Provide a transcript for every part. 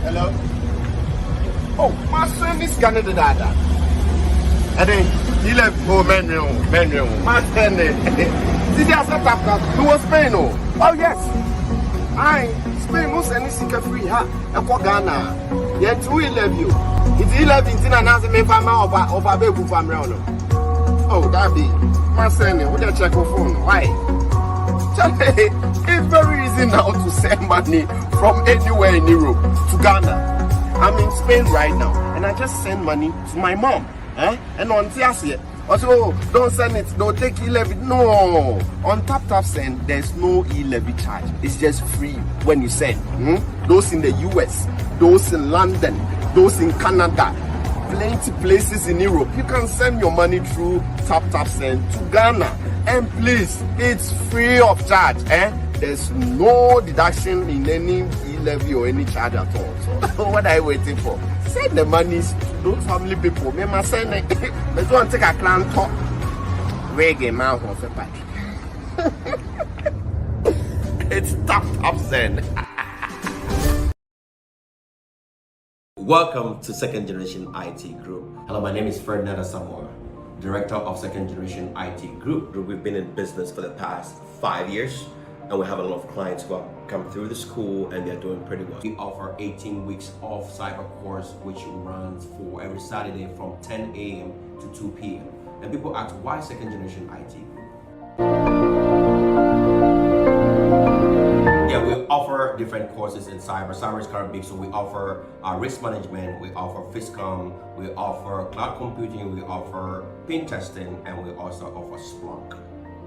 Hello? Oh, my son is Canada. And then he left for menu. My son, see, there's a tap that he was Spain. Oh, yes. Spain most any sicker free, ha? A Ghana. Yet, we love you. It's 11 and as a member of a baby family. Oh, that be my son. Would you check your phone? Why? It's very easy now to send money from anywhere in Europe to Ghana. I'm in Spain right now, and I just send money to my mom. And on Tiasia, also don't send it, don't take e-levy. No, on tap send, there's no e-levy charge. It's just free when you send. Those in the US, those in London, those in Canada, plenty places in Europe. You can send your money through tap send to Ghana. And please, it's free of charge. There's no deduction in any e-levy or any charge at all. So what are you waiting for? Send the money to those family people. Me must send it. Let's go and take a clan talk. Reggae man of a patch. It's tap send. Welcome to Second Generation IT Group. Hello, my name is Nkrataasem, Director of Second Generation IT Group. We've been in business for the past 5 years, and we have a lot of clients who have come through the school and they're doing pretty well. We offer 18 weeks of cyber course, which runs for every Saturday from 10 a.m. to 2 p.m. And people ask, why Second Generation IT Group? Yeah, we offer different courses in cyber. Cyber is kind of big, so we offer risk management, we offer FISCOM, we offer cloud computing, we offer pen testing, and we also offer Splunk.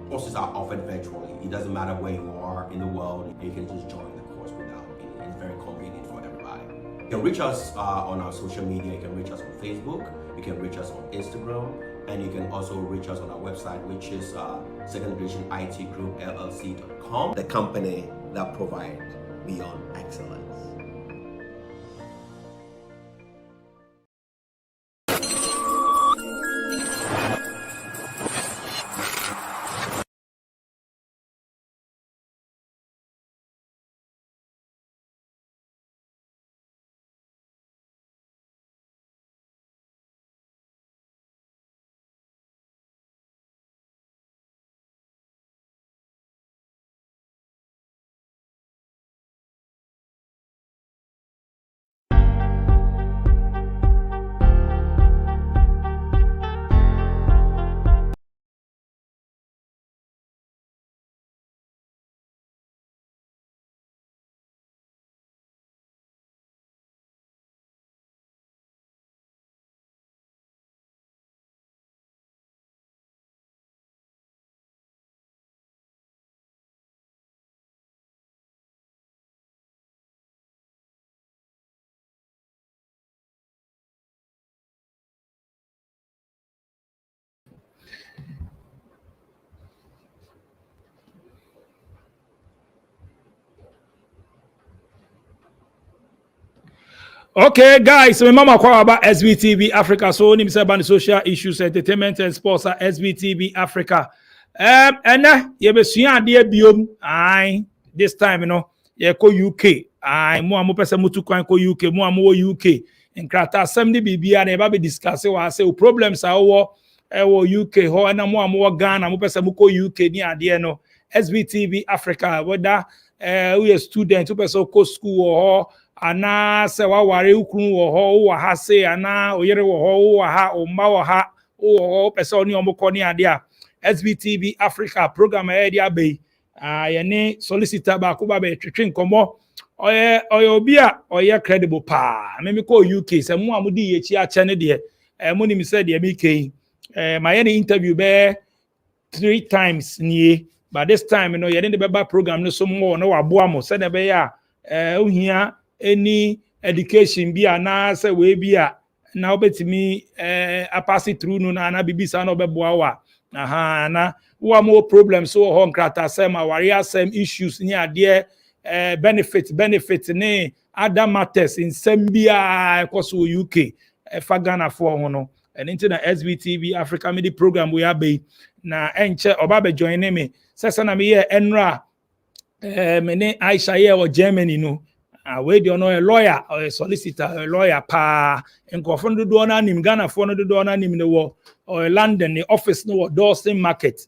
Courses are offered virtually. It doesn't matter where you are in the world, you can just join the course without any. It's very convenient for everybody. You can reach us on our social media. You can reach us on Facebook, you can reach us on Instagram, and you can also reach us on our website, which is secondgenerationitgroupllc.com, the company that provides beyond excellence. Okay, guys, so mama kwa about SBTV Africa. So nim say about the social issues, entertainment and sports at SBTV Africa. And ye be sua ade biom. Aye, this time, ye ko UK. Aye, mo pese mutu kwan ko UK, mo UK. Nkrataasem ni bibia na e ba be discuss wa say problems are UK ho na mo Ghana mo pese mo ko UK ni ade no. SBTV Africa, whether we a student who pese ko school or ana se wa ware ukun wo ho wo ha se ana oyere wo ho wo ha o ma wo ha o pese oni omko ni ade a SBTV Africa program e dia be ye ne solicitor ba ko ba be twetwe nkomo oye obi a oye credible pa me ko UK se mo amudi ye chi a che ne de mo ni mi se de mi kai my any interview be 3 times nie, but this time ye dey be ba program no so mo no wa boa mo se ne be ya ohia any education be na say we be a na obetimi pass it through no na bibisa na obeboa wa na wo more problems so ho Nkrataasem aware asem issues ni ade benefit ne other matters in Zambia across UK fa Ghana for ho no and into the SBTV Africa Media program we have na enche oba be join me sesa na me ye enra me ne Aisha ye o Germany no we do no a lawyer or a solicitor, a lawyer pa nkrofo do do na nim Ghana fo no do do na nim ne wo or London the office no Dawson Market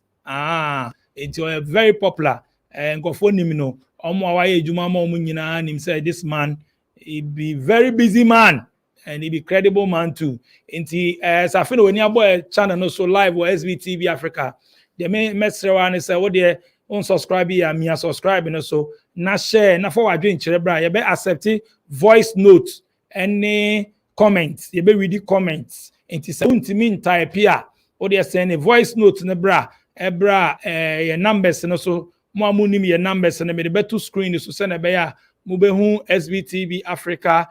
it's very popular nkrofo nim no omo awaye ejuma ma omo nyina nim say this man he be very busy man and he be credible man too inti safino weni abo channel no so live or SBTV Africa the mesre one say wo de unsubscribe ya me subscribe no so na share na for wadwen kire bra ye be accept voice note any comments ye be read comments inti say untimi type ya wo de send a voice note ne bra your numbers no so mo amunim your numbers na me de beto screen so send be ya mo be hu SBTV Africa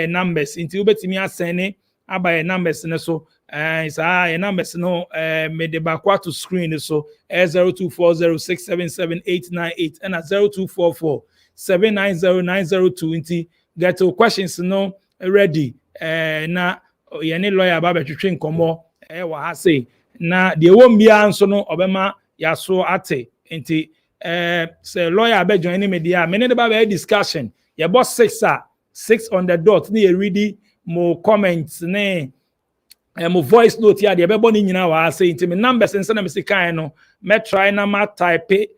numbers inti ubetimi asene aba numbers ne so your numbers no me de bakwa to screen so 0240677898 and 0244790902 inti get to questions no ready na ye ne lawyer ba betwetwe nkomo wa ha say na de won bia nso no obema yaso ate inti say lawyer be join me dia me ne de ba discussion ye boss 6 on the dot ni ye ready mo comments ne mo voice note ya de be boni nyina wa say inti me numbers nse na me sikan no me try na ma type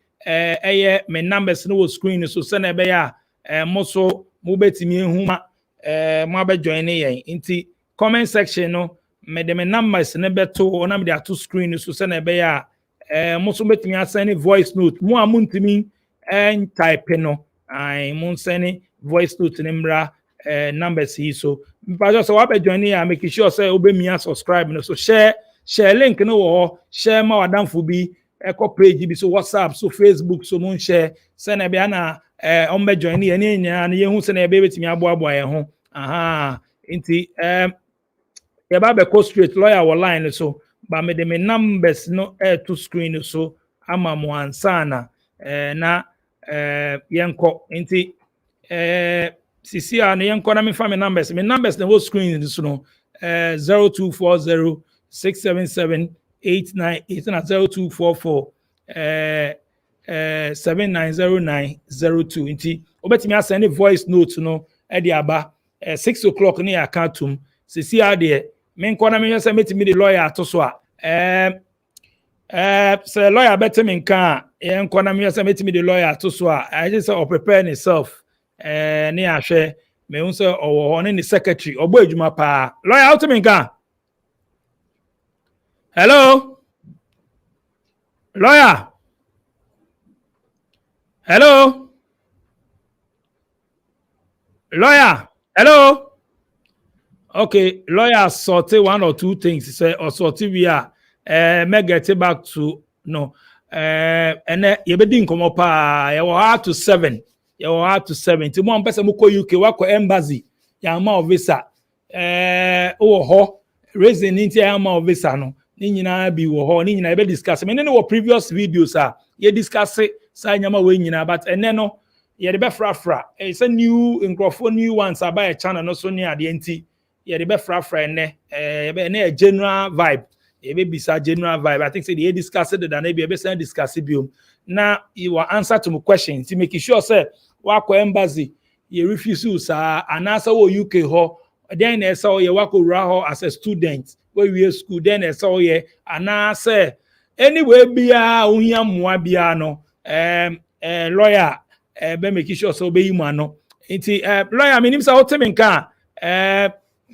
me numbers no screen so se na be ya mo so mo betimi ehu ma mo abe join yen inti comment section no me de me numbers ne beto na me de ato screen so se na be ya mo so betimi asend voice note mo amuntimi type no mo send voice note nimra numbers hi so because so abe join ya make sure say obemia subscribe no so share link no wo share ma wadamfo bi eco page bi so WhatsApp so Facebook so mon share say na bia na on be join ya ni nya na ye hu say na be betimi aboa ye ho inti ye ba be co straight lawyer online so ba me de me numbers no to screen so ama mo ansana na yenko inti sisi na yenko na me family numbers na wo screen so no 0240677898 na 0244 790902 inti obetimi asend voice note no e de aba 6 o'clock ni akatum sisi de me nko na me say metimi de lawyer to so say lawyer betimi nka ye nko na me say metimi de lawyer to so I just say prepare himself ni ahwe me hu say owo ne secretary ogbo adwuma pa lawyer out me nka hello lawyer hello okay lawyer sorted one or two things say or sorted we are me get it back to no and you be din komo pa you hard to 7 ti mo pese mo ko UK wa ko embassy ya ma visa o ho reason nti ya ma visa no ni nyina bi wo ho ni nyina be discuss me ne no previous videos ye discuss sa nyama we nyina but ene no ye de be frafra it's a new ones about a channel no so ni ade nti ye de be frafra ene be na general vibe ye be bisa general vibe I think say they discuss it than e be say discuss biom na you will answer to my questions to make sure say wako embassy ye refuse sa anasa wo UK ho then e say ye wako ra ho as a student we school then e say ye anasa anyway bia ohia moa bia no lawyer be make sure so be you no nti lawyer me nim say o temi nka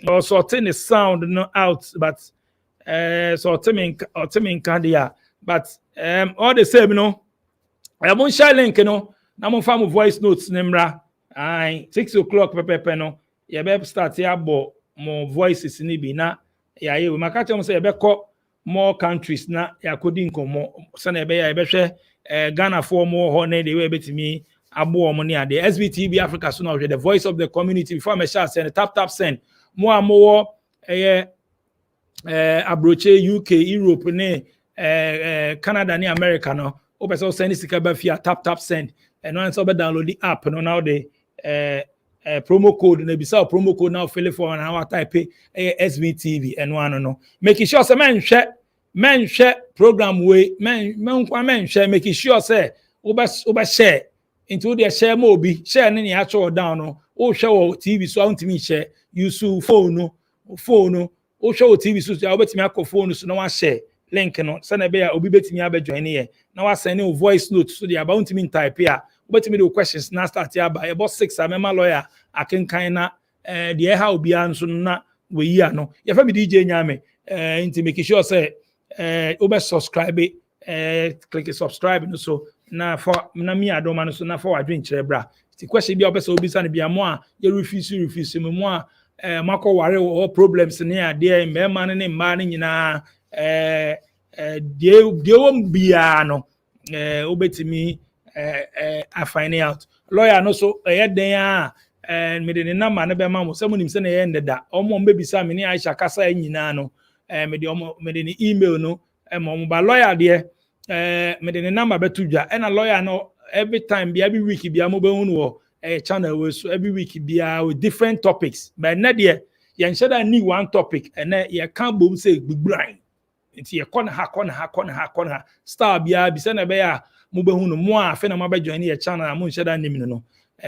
or sorting the sound no out but so temi nka dia but all the same no I share link no na mo fa mo voice notes nimra 6 o'clock pepe no ye be start ya bo mo voices ni bi na ya ye we maka tell say ye be ko more countries na ya kodi nkomo so na ye be hwe Ghana for more ho na dey we betimi abo mo ni ade SBTV Africa so na the voice of the community before me share send tap send mo amowo abroche UK Europe ne Canada ni America no o person send sika ba fia tap send and once you download the app no now the promo code na bisa promo code now fill for and how type SBTV and one no make sure say men share program way men share make sure say oba share into the share mobi share ne actual down no o hwe TV so untimi share use phone o hwe TV so ya obetimi akọ phone so na wa share link no se na be ya obi betimi abejoin ne na wa send no voice note so the about untimi type ya obetimi the questions na start ya ba about 6 amema lawyer akenkan na the how obi anso na we yi ano ya fa me DJ nyame into make sure say obe subscribe click subscribe no so na for na me adoma no so na for wadwen kire bra ti question bia opese obi sa ne bia mo a ye refuse mo a makọ ware o problems ne ade mema ne mma ne nyina de won bia no obetimi I find out lawyer no so den a me de ne number ne be ma mo se mo nim se ne ye ndeda omo mbebisa me ne Aisha kasa nyina no me de ne email no mo ba lawyer de me de ne number betu dwa na lawyer no every time be every week be mo be hu no channel we so every week be with different topics but na de ye nsheda ni one topic and ye kan bom say gbigburan nti ye kona ha star bia bi se na be ya mo be hu no mo a fe na mo be join ye channel mo nsheda nim no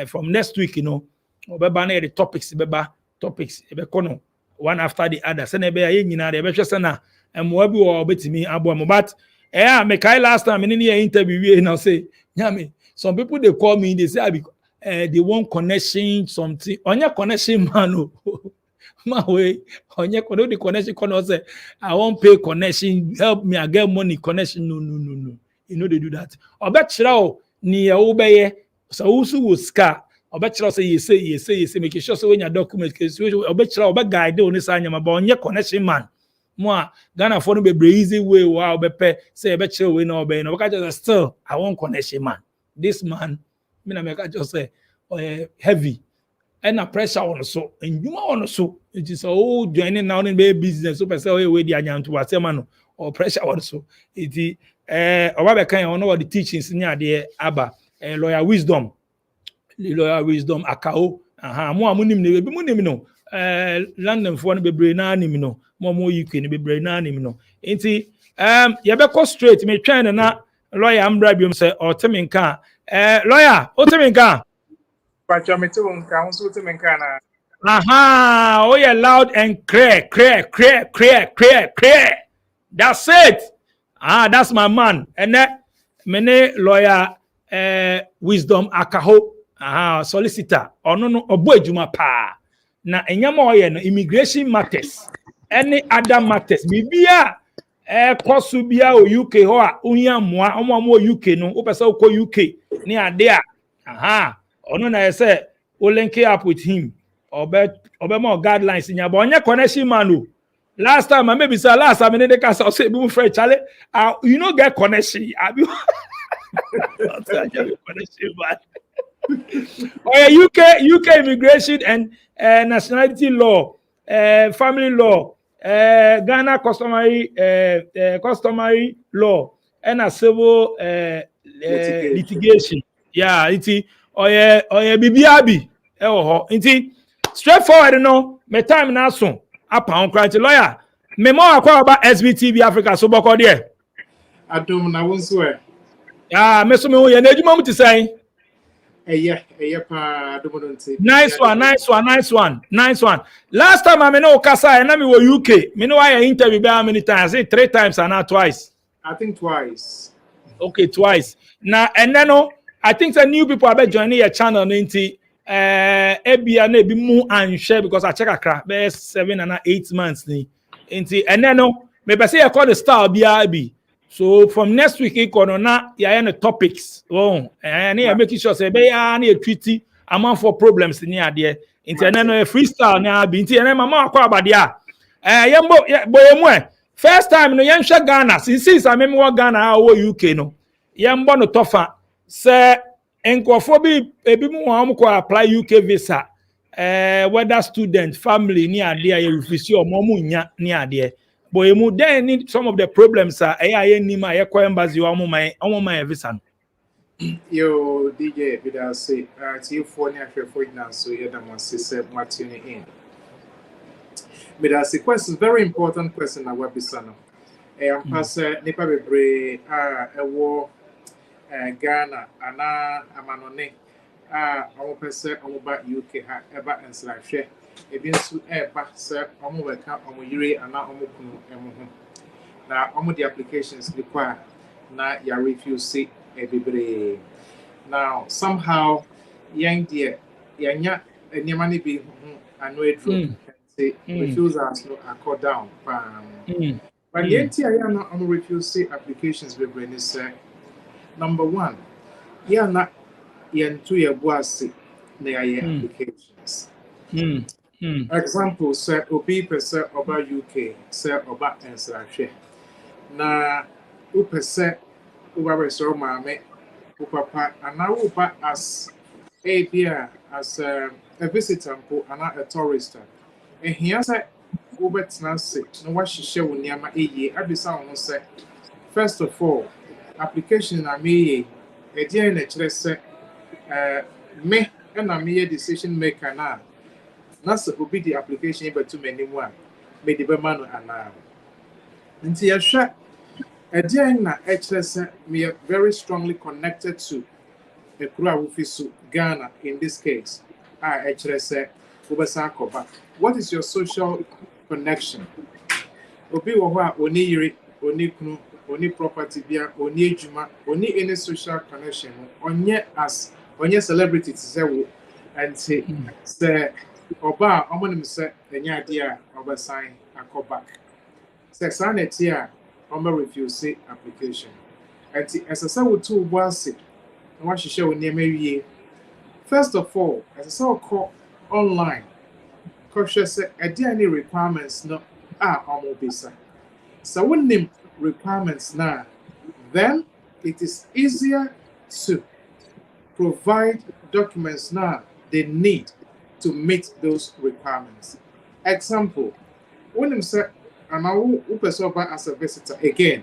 from next week you know obeba na the topics beba topics e be kono one after the other se na be ya ye nyina de be hwese na mo abi wo obetimi abo mo but me kai last time in the interview we now say nyame some people they call me they say they want connection something onye connection man o ma we onye the connection kono say I want pay connection help me I get money connection no you know they do that obechira o ni e wo beye so usu wo ska obechira say you say make sure say when your document obechira obe guide oni sa nyama ba onye connection man mo Ghana for no be easy way wow be say be chill we no be no just still I want connection man this man me na make just say heavy and a pressure on so and you on so it is all joining now in business so person we di anyanto asema no or pressure on so it oba be kan on the teachings ni ade aba lawyer wisdom akao mo amunim ne be munim no London for no bebre na anim no mo UK no bebre na anim no enti ye be go straight me twen na lawyer ambra biom say o temenka lawyer o temenka pacha me temenka o so temenka na oh yeah loud and clear that's it that's my man and that many lawyer wisdom akaho solicitor ono no obo adwuma pa na enyama oye no immigration matters any other matters bibia kosu bia o UK ho a ohia moa omo UK no wo pese ko UK ni ade a ono na say o link up with him obe more guidelines nya but onye connection man o last time I maybe say last time they can say be friend chale you no get connection abi connection man. UK immigration and nationality law, family law, Ghana customary law, and a civil litigation. Yeah, it's BBRB. It's straightforward, no. My time now soon. Up on cranty lawyer. Me more about SBTV Africa. So boko there. I don't know won't swear. Yeah, me so me who you need you to say. Nice one. Last time I know Kasa and I were UK. Me know I interviewed how many times? I say 3 times and not twice. I think twice. Okay, twice. Now and then I think the new people are joining your channel into Ebia ne be more and share because I check a crack 7 and 8 months into and then maybe say I call the star BRB. So from next week, na the topics. Oh, and here making sure say be any treaty amount for problems near there. Internet freestyle na be internet mama akwa abadia. Boy first time no yem Ghana since I remember Ghana or UK no. Yembo no tofa say enkofo bi ebi mu am ko apply UK visa. Whether student, family near there you refuse or momu nya near there. Boy, mu then need some of the problems are nima embassy my visa. Yo, DJ, did I say, it's you for near for now, so you're the one sister Martin in. But as a question, very important question, I will be son. Pastor Nipa Bebre, a war, Ghana ana amanone ɔmo pɛ sɛ ɔmo ba UK ha ɛba nsrahwɛ ebi nso ɛɛba sɛ ɔmo bɛka ɔmo yere ana ɔmo kunu ɛmo ho na ɔmo de applications de kɔ a na ya refuse bebree now somehow yɛn deɛ yɛnya nneɛma no bi ho ano aduro nti refusals no akɔ down but the entire na ɔmo refuse applications bebree ne sɛ number one na yɛnto yɛbo ase na yɛayɛ applications example sɛ obi pɛ sɛ ɔba UK sɛ ɔba nsrahwɛ na wopɛ sɛ woba bɛsɛ maame wo papa anaa woba as as a visitor mpo anaa a tourist ehia sɛ wobɛtena ase na wahyehyɛ wo nneɛma yie abisa wo ho sɛ first of all application na meyɛ ɛdeɛn na kyerɛ sɛ me ɛna meyɛ decision maker na sɛ obi de application yi bɛto m'anim a mede bɛma no anaa nti yɛhwɛ ɛdeɛn na ɛkyerɛ sɛ meyɛ very strongly connected to ekuro a wofi so Ghana in this case ɛkyerɛ sɛ wobɛsan akɔba what is your social connection obi wɔ hɔ a oni yere oni kunu oni property bia oni adwuma oni any social connection onye celebrity to say wo anti sɛ ɔba a ɔmo nim sɛ ɛnyɛ adeɛ a ɔbɛsan akɔ back sɛ saa na ɛte a ɔmo refuse application anti ɛsɛ sɛ wotu wo bo ase na wahyehyɛ wo nneɛma wie first of all ɛsɛ sɛ ɔkɔ online kɔhwɛ sɛ ɛdeɛ ne requirements no a ɔmo bisa sɛ wonim requirements now, then it is easier to provide documents now they need to meet those requirements. Example, when you say, I'm a person as a visitor again,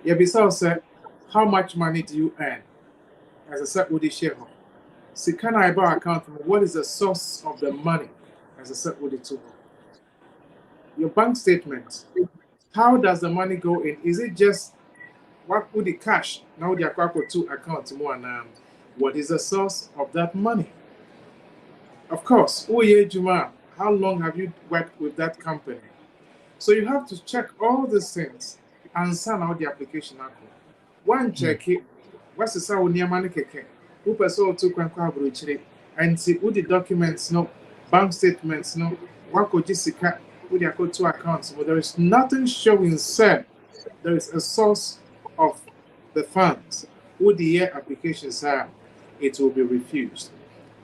you be say, how much money do you earn? As I said, with the share. See, can I buy account? What is the source of the money? As I said, with the two. Your bank statement. How does the money go in? Is it just what would the cash? Now the account two accounts more and what is the source of that money? Of course, Juma, how long have you worked with that company? So you have to check all these things and send out the application. One check it. What's the sound near money keke? Who person to kwankwabro and see who the documents no bank statements no what could Jessica with your two accounts, but there is nothing showing said there is a source of the funds. Who the year applications are, it will be refused.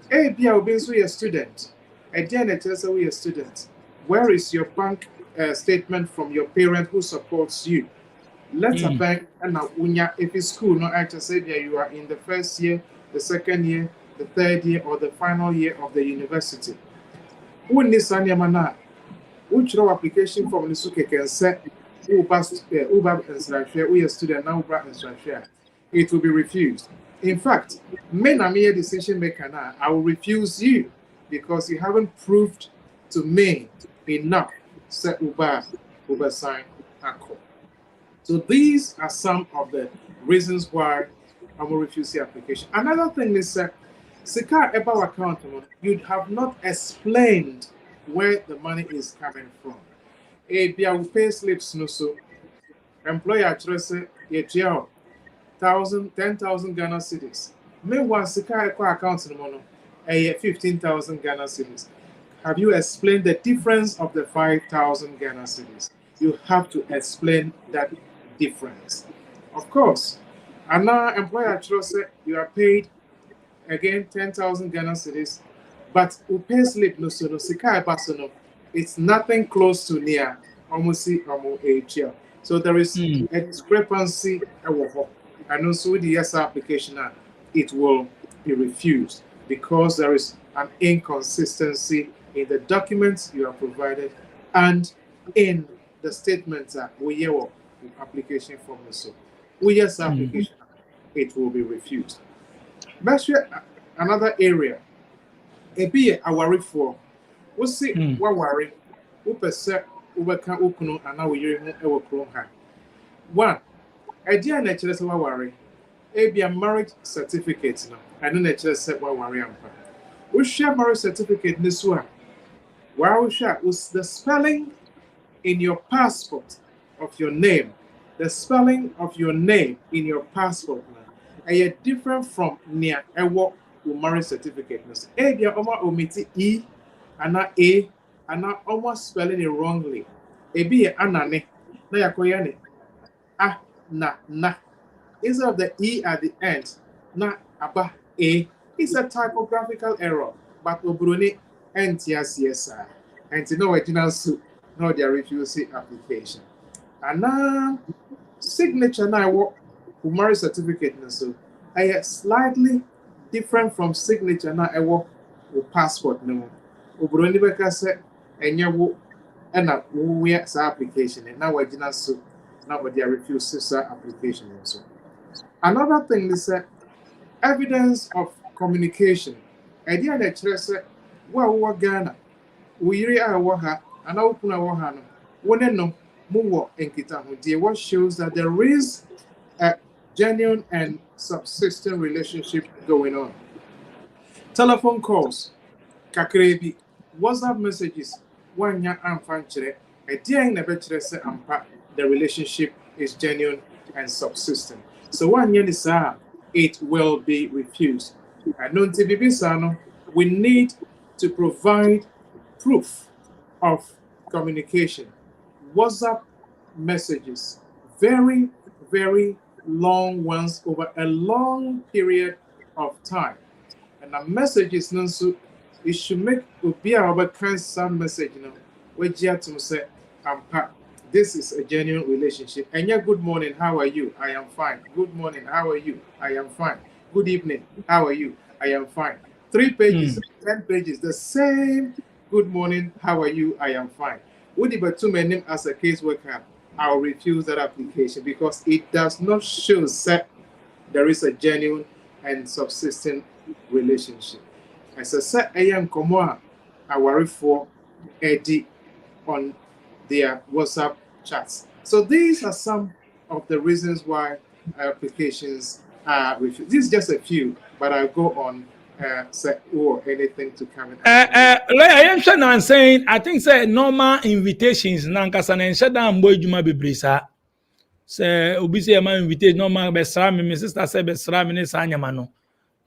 Hey, be a student. Again, it tells you a student. Where is your bank statement from your parent who supports you? Let's a bank and now if it's school, no actually say that you are in the first year, the second year, the third year, or the final year of the university. Who needs any mana? Which application from the Suke can set Uber and we a student now Uber and it will be refused. In fact, men are mere decision maker now. I will refuse you because you haven't proved to me enough. Set Uber sign accord. So these are some of the reasons why I will refuse the application. Another thing is that Sika Eba account, you have not explained where the money is coming from. A pay slips no so employer address a 10,000 Ghana cedis. Meanwhile, Sika account no a 15,000 Ghana cedis. Have you explained the difference of the 5,000 Ghana cedis? You have to explain that difference. Of course, and now employer address you are paid again 10,000 Ghana cedis. But pay slip no so no Sika Basono, it's nothing close to near almost HL. So there is a discrepancy and also the yes application it will be refused because there is an inconsistency in the documents you are provided and in the statements that we have application form so we yes application it will be refused. But another area. Ebi aware for wo se wa ware wo pese wo beka okunu ana wo yire ho e wo kro ha one idea na kire se wa ware be a marriage certificate no. I don't just say what worry am. We share marriage certificate this one. Wow, share was the spelling in your passport of your name. The spelling of your name in your passport are different from near ewo marriage certificate. Be a omiti E and A and almost spelling it wrongly. Be a anane na yakoyane na. Instead of the E at the end, na aba A. It's a typographical error, but obroni NTSCSI. And no original suit, no their refusing application. And now signature now what marriage certificate so I slightly different from signature now I work with passport no. Obroni beka say enya wo and we application and now original suit now what their refusing application so. Another thing is evidence of communication. Idea that says, well, Ghana, we really are waha, and open our wahano. When no more in Kitahu, what shows that there is a genuine and subsistent relationship going on. Telephone calls, kakrebi, WhatsApp messages, one year and fanchere, idea in a better say, the relationship is genuine and subsistent. So one year is it will be refused. And non TBB we need to provide proof of communication. WhatsApp messages, very, very long ones over a long period of time. And the messages so it should make be our cancer message, where you have to say, this is a genuine relationship. And yeah, good morning, how are you? I am fine. Good morning, how are you? I am fine. Good evening, how are you? I am fine. 3 pages, 10 pages, the same. Good morning, how are you? I am fine. Would it be too many as a caseworker? I'll refuse that application because it does not show that there is a genuine and subsistent relationship. As I said, I am I worry for Eddie on their WhatsApp chats. So these are some of the reasons why applications are refused. This is just a few, but I'll go on or anything to come in. I am sure I'm saying, I think say normal invitations nankasa na ensha da mbo ejuma bebresa. Say obi say my invitation normal besra me, my sister say besra me ne sa anyama no.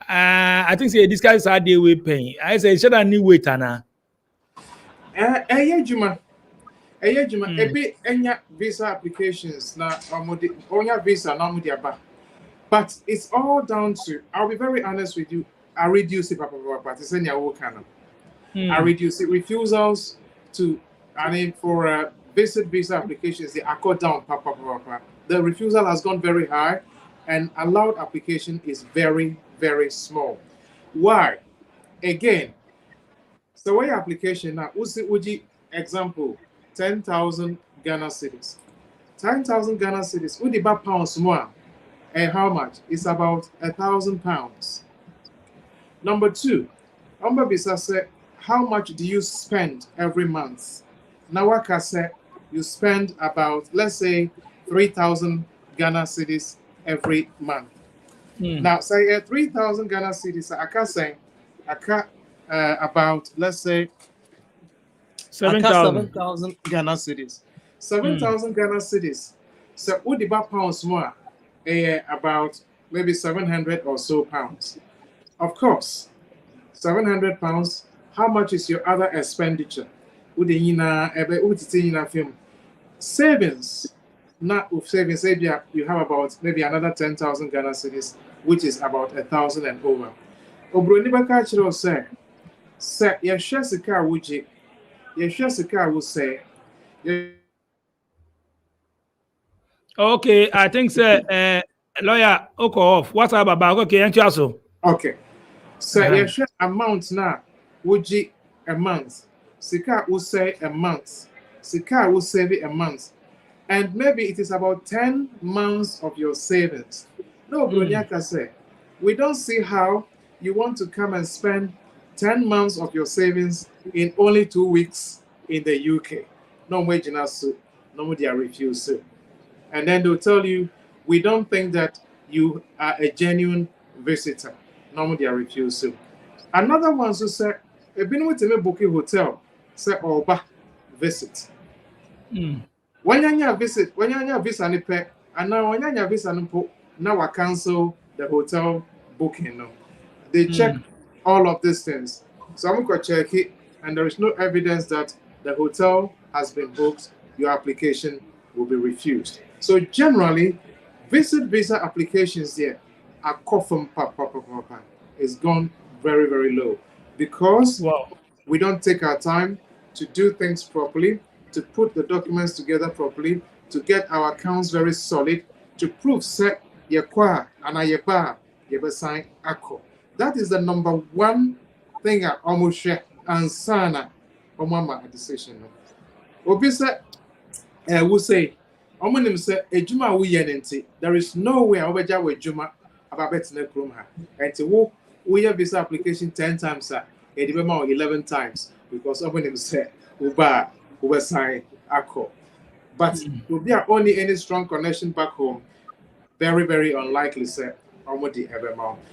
I think say this guys are dey way paying. I say ensha da ni wait ana. Juma. Ebi enya visa applications na onya visa na omudi aba. But it's all down to, I'll be very honest with you, I reduce it, I reduce it. Refusals to, for visit visa applications, they are cut down. The refusal has gone very high, and allowed application is very, very small. Why? Again, so why application now? Uji example, 10,000 Ghana cedis. 10,000 Ghana cedis. Udi ba pounds more. And how much? It's about £1,000. Number two, Bisa said, how much do you spend every month? Nawaka said, you spend about, let's say, 3,000 Ghana cedis every month. Now, say 3,000 Ghana cedis, I can say, about, let's say, 7,000 Ghana cedis. 7,000 Ghana cedis. So, what the pounds more? About maybe 700 or so pounds. Of course, 700 pounds. How much is your other expenditure? Savings. Not with savings, you have about maybe another 10,000 Ghana cedis, which is about 1,000 and over. Obroniba Kachiro say, your share sika wuji, your share sika will say. Okay, I think say lawyer okay off. What's up about okay, answer. Okay. So your share amount now wuji a month. Sika will say a month. Sika will save a month. And maybe it is about 10 months of your savings. No, Bronyaka say, we don't see how you want to come and spend 10 months of your savings in only 2 weeks in the UK. No wage in us, no media refuse. And then they'll tell you, we don't think that you are a genuine visitor. Normally they are refusal. Another one so say a been with me book a hotel say oba visit. When you visit, when you visa ni pe, and now when you visa ni po, now I cancel the hotel booking. No, they check all of these things. So I'm going to check it, and there is no evidence that the hotel has been booked. Your application will be refused. So generally, visit visa applications there are coffin is gone very, very low because we don't take our time to do things properly, to put the documents together properly, to get our accounts very solid, to prove set yekwa and ayeba sign ako. That is the number one thing I almost share and sana omama a decision. Obisa will say omonim say ejuma wo yenenti. There is no way obeja we juma about betina krom ha. Enti wo we visa application 10 times sir. E di 11 times because omonim say uba sign ako. But will be only any strong connection back home. Very, very unlikely, sir.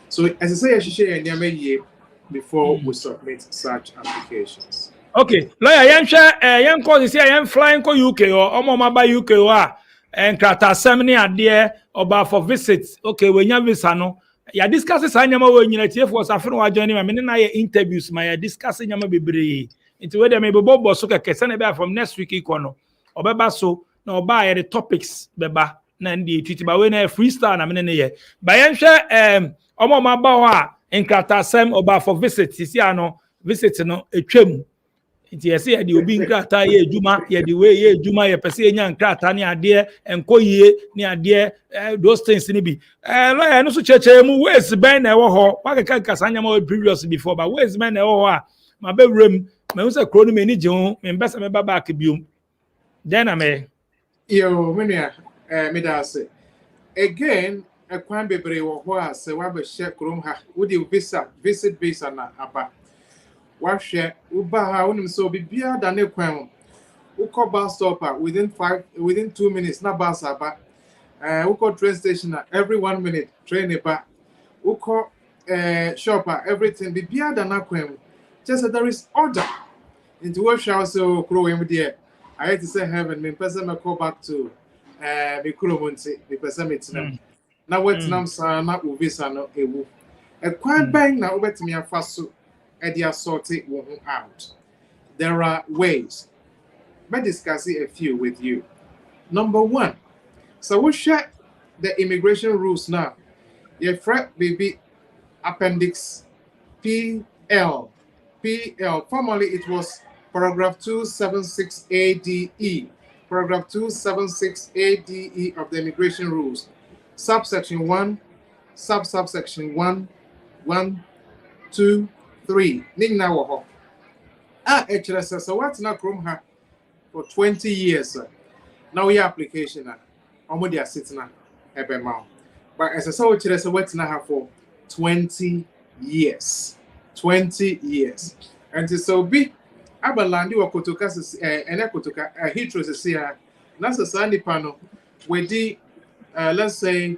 So, as I say, I should share a year before we submit such applications. Okay, lawyer, yan call this yan flying ko UK or omo ba UK or Nkrataasem ni ade oba for visits. Okay, when you visa no, ya discuss this anyama we nyina tie for safo wa join me na ya interviews ma ya discuss nyama bebre. Into where they may be bobo so keke na be from next week ikono. Obeba so na oba ya the topics beba na ndi twiti ba we na freestyle na me ne ye. Ba yan hwe omo ma ba ho a Nkrataasem oba for visits sisi ano visit no etwam. Nti yesi ya di obi nkrata ye adwuma ye di we ye adwuma ye pese enya nkrata ne ade enkoyie ne ade those things ni bi lawyer no so cheche mu ways ben na ewo ho wakeka kasanya ma previous before but ways ben na ewo ho a ma be wrem ma hu se kro no me ni je ho me mbesa me ba back biom then na me yo menia me da say again ekwan bebre wo ho a se wa be hye krom ha wo di visit visa na aba wahwe uba ha wonim so bibia da ne kwan wo bus stop within 2 minutes na bus aba wo train station every 1 minute train eba wo shop everything bibia da na kwan just that there is order into what shall so crow him there I had to say heaven me person me call back to me kuromonti me person metinam na wetinam sa na visa no ewu ekwan ban na obetimi afa so Edia sorted out. There are ways. Let me discuss a few with you. Number one, so we'll share the immigration rules now. Your fret baby appendix PL. Formerly it was paragraph 276 ADE. Paragraph 276 ADE of the immigration rules. Subsection 1, subsection 1, 2, 3. Ning na wo ho. HRS so what na krom ha for 20 years. Now your application na omo dia sit na ebe ma. But as so HRS what na ha for 20 years. 20 years. And so be abalandi wa kotoka ene kotoka hitro se ya na sa nipa no we di let's say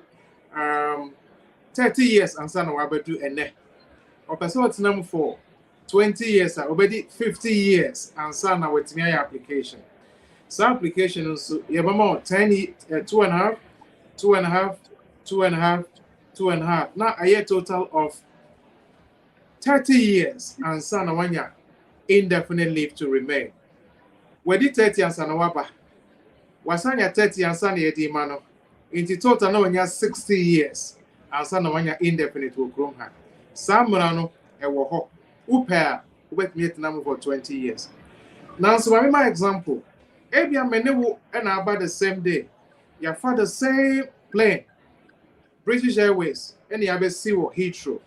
30 years ansa na wa bedu ene or person what's number for 20 years already 50 years and son with my application. So application also you have 10 2.5, 2.5, 2.5, 2.5. Now a year total of 30 years and son one year indefinite leave to remain. We did 30 and son waba. Wasanya 30 and son ye mano. In total now one 60 years and son one year indefinite will grow her. Samrano ewo ho upa ubetimi etinam for 20 years. Now so my example ebia menewo na aba the same day your father same plane British Airways and you have see what Heathrow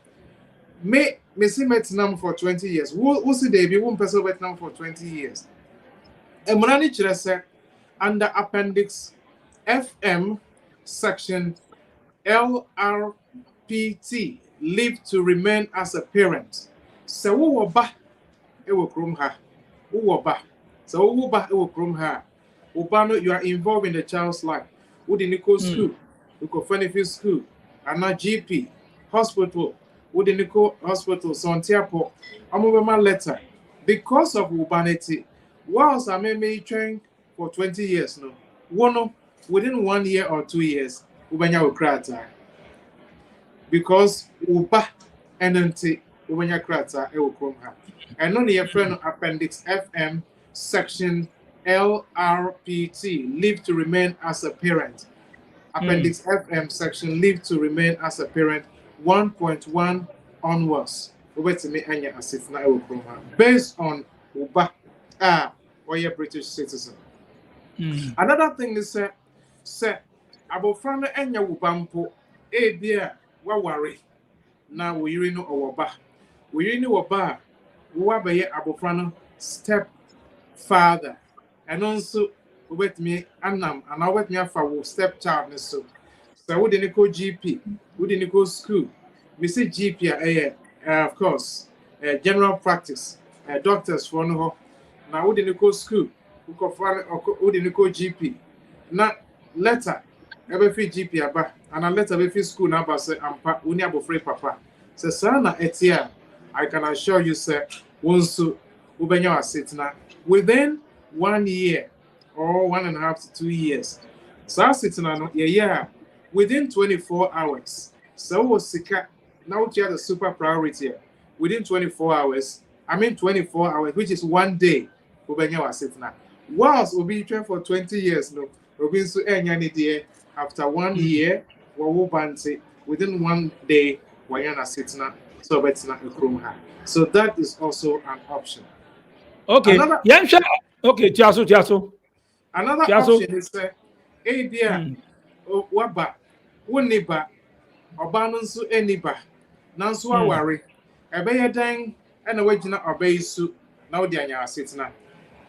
me see metinam for 20 years who see dey be one person metinam for 20 years e munani chirese under appendix FM section LRPT live to remain as a parent. So wo ba e wo krom ha. Wo ba. So wo ba e wo krom ha. Wo ba no you are involved in the child's life. Wo di niko school. You go Funnyfield school. ana GP hospital wode ne ko hospital so ntiapo amobema letter because of urbanity. Whilst I may train for 20 years no one within 1 year or 2 years ubenya Nkrataasem because uba enente ubenya Nkrataasem e wokrom ha eno ne ye friend appendix FM section LRPT, leave to remain as a parent. Appendix FM section, leave to remain as a parent 1.1 onwards. Based on Uba, or your British citizen. Another thing is say abofrano enya Ubampo, dear, what worry. Now we know our ba. We know our ba, abofrano step father. And also with me Annam and I with me for stepchild so we didn't go GP, we didn't go school. We say GP of course general practice doctors for no now we didn't go school, we didn't go GP. Now letter every GP aba and a letter every school now but say ampa we need free papa. So sana etia I can assure you sir once ubenya sitna within 1 year or 1.5 to 2 years. So sitting on within 24 hours. So was Sika now you have the super priority within 24 hours. I mean 24 hours, which is 1 day. Whilst we'll be trained for 20 years, no, we'll be so any after 1 year, we'll within 1 day, we're sitting so it's not a chrome. So that is also an option. Okay. Okay, Tiaso. Another option is hey dear, waba, wuniba, obanunsu eniba, nansu awari, ebeye dan, and a wagina obey su, now the anya sitna.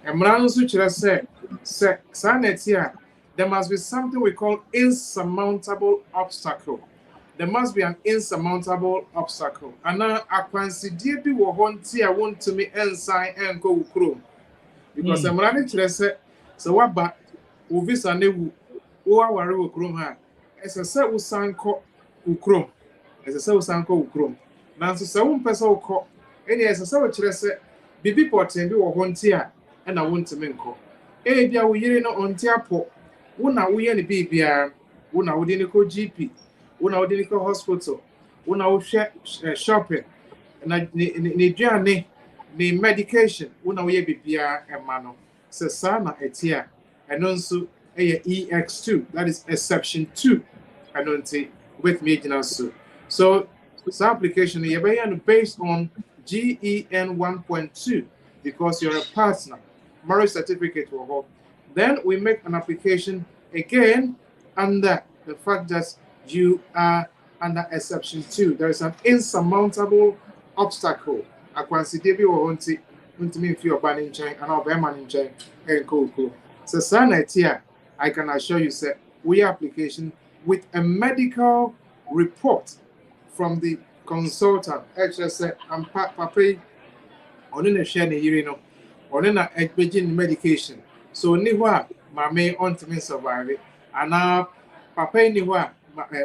And Mransu chira say, sanetia, there must be something we call insurmountable obstacle. There must be an insurmountable obstacle. And now I can see dear be I want to me ensign and go chrome. Because I'm running to say, so what back, who visa newu, who are worried chrome ha. As a set will sign call chrome. As a set will sign call chrome. Now, so some person will call any as a set will say, Bibi pot and do a one tier, and I want to make call. Eh, dear, we no on tiapo. Una we any BBR, una would go GP, una would go hospital, una would shopping, and the journey. The medication, una we BPR and mano, says sana etia, and also EX2, that is exception 2, and don't say with me also. So, this application is based on GEN 1.2 because you're a partner, marriage certificate will hold. Then we make an application again under the fact that you are under exception 2. There is an insurmountable obstacle. I can see Debbie or Hunty, me if you're banning chain and our manning chain and cool. So, Sanet here, I can assure you, sir, we application with a medical report from the consultant. Actually, said, I'm papa on in a share the urino, on in a medication. So, Niwa, my main on to me survive it, and now papa Niwa,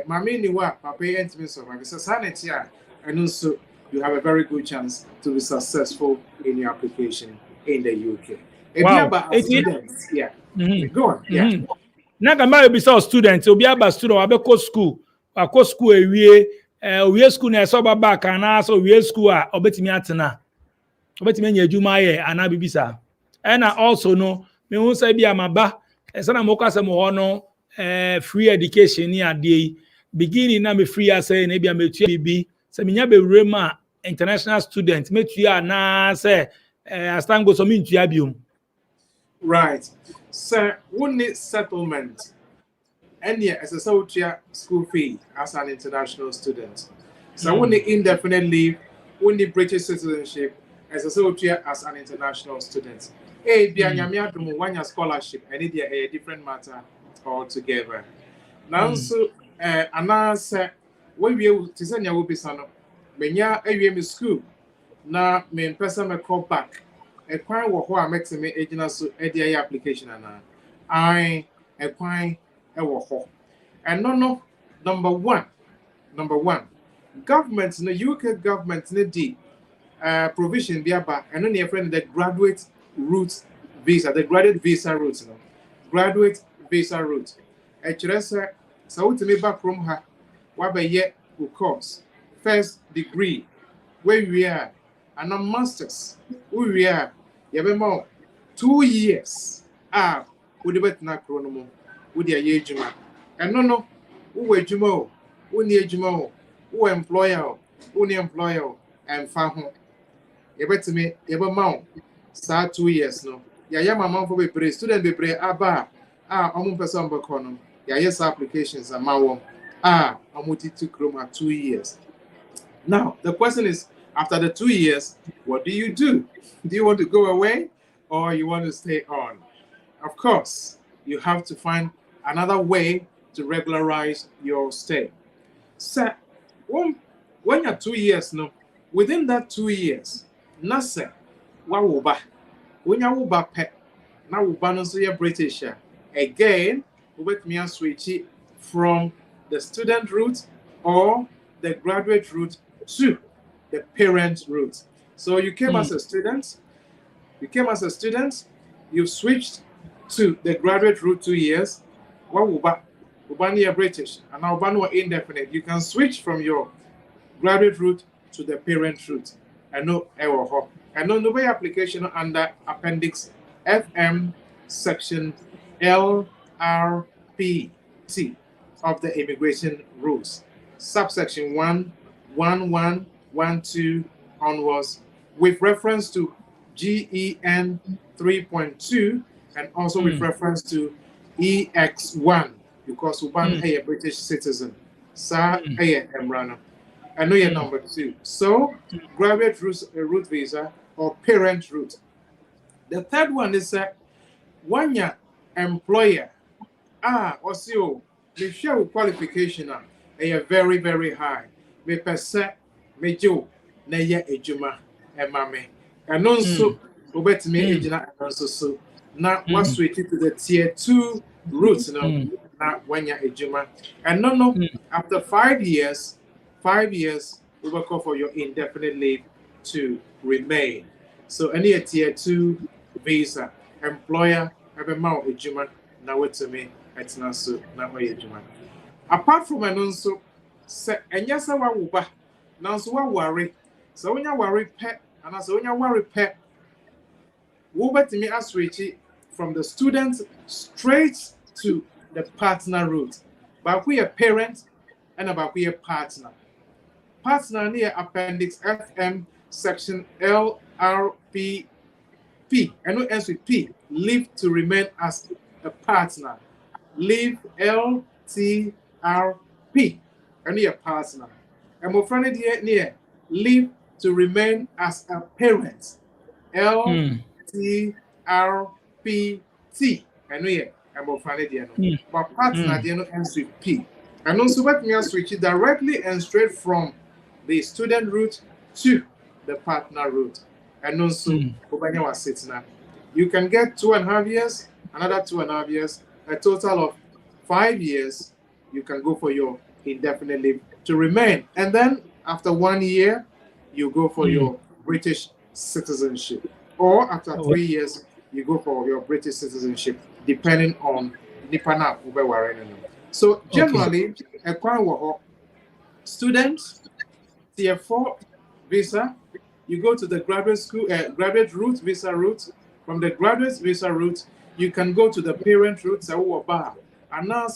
mammy Niwa, papa and to me survive it. So, Sanet here, and also. You have a very good chance to be successful in your application in the UK. Wow. Students, yeah. Go on. Yeah. Now, can be a student. Obi aba student. Abe ko school. Ako school ewie school na so baba kana so ewie school a obetimi atena. Obetimi nya adwuma ye ana bibisa. And also no, me hu say bia maba. Esa na moko asem ho no free education ni ade. Beginning na me free asay na bia metua bibi. Se minya be rema international student metua na say astango so mintua biom. Right. So we need settlement. And yeah, as a school fee as an international student. So we need indefinite leave, we need British citizenship as an international student. Hey, one scholarship, and it a different matter altogether. Now, so announce when we will send your son, Menya AUM school. Now, me person me call back. A quine wo ho make me agent so ADI application and I a quine e wo ho. And no number 1 Number one, government in the UK government need the provision be about and then your friend the graduate route visa, the graduate visa route, graduate visa route. So what me back from her, what by yet course, first degree, where we are, and a master's, where we are, you have more 2 years. Would the bet not chronomo, would the age and no, who were Jumo, who near Jumo, who employer, and found you bet me, you have mount, start 2 years no. Ya my mom for be student be pray omun person be kono. Ya yes applications and my amuti to chroma 2 years. Now the question is, after the 2 years, what do you do? Do you want to go away or you want to stay on? Of course, you have to find another way to regularize your stay. So when you're 2 years no, within that 2 years, nasa wawuba. When you back pet, now we balance your British. Again, we make me switch it from the student route or the graduate route to the parent route. So you came as a student, you switched to the graduate route 2 years. What Ubani British and now Ubani indefinite. You can switch from your graduate route to the parent route. I know error. And on the way application under Appendix FM Section LRPT of the Immigration Rules, subsection 11112 onwards, with reference to GEN 3.2 and also with reference to EX1, because Uban a British citizen. Sa a Emrana. I know your number 2. So, graduate route visa or parent route. The third one is when your employer, also, the show qualification are very, very high. Me percent, me jo, na ye ejuma, mame. And also, obet me ejina and also so. Now, what's switching to the tier 2 route now, when you're ejuma. And no, after 5 years, we will call for your indefinite leave to remain. So any tier 2 visa, employer have a mount ejuma, now wait to me, it's not so, not my ejuma. Apart from an also, and yes, I will now so I worry. So when you worry pet, and also when you worry pet, we to me as switch from the student straight to the partner route. But we are parent and about we are partner. Partner near Appendix FM Section LRPP. And no ends with P. Leave to remain as a partner. Leave LTRP. And near partner. And more friendly near leave to remain as a parent. LTRPT. And near and more friendly. But partner ends with P. And also let me switch it directly and straight from the student route to the partner route. And also, you can get 2.5 years, another 2.5 years, a total of 5 years. You can go for your indefinite leave to remain. And then after 1 year, you go for your British citizenship. Or after 3 years, you go for your British citizenship, depending on Nipana. So generally, a students, tier 4 visa, you go to the graduate school, graduate route, visa route. From the graduate visa route, you can go to the parent route, and now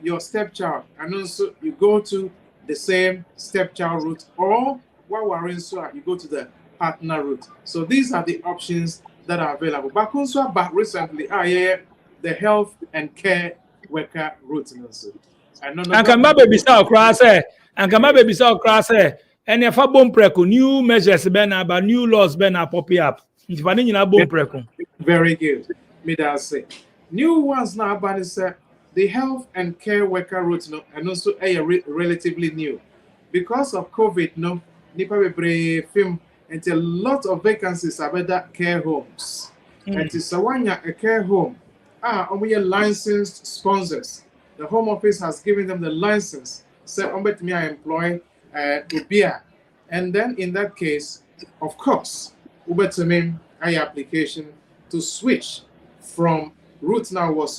your stepchild, and also you go to the same stepchild route, or you go to the partner route. So these are the options that are available. But also, recently, the health and care worker route. And can my baby start cross and can my baby start cross and if I bomb preco new measures ben about new laws ben poppy up. If I didn't bomb preco. Very good. Me that say new ones now, but it's the health and care worker route, and also relatively new because of COVID. No, nipa be film and a lot of vacancies about that care homes. And it's a care home. Only licensed sponsors. The Home Office has given them the license say me I employ ubia, and then in that case, of course, me I application to switch from route now was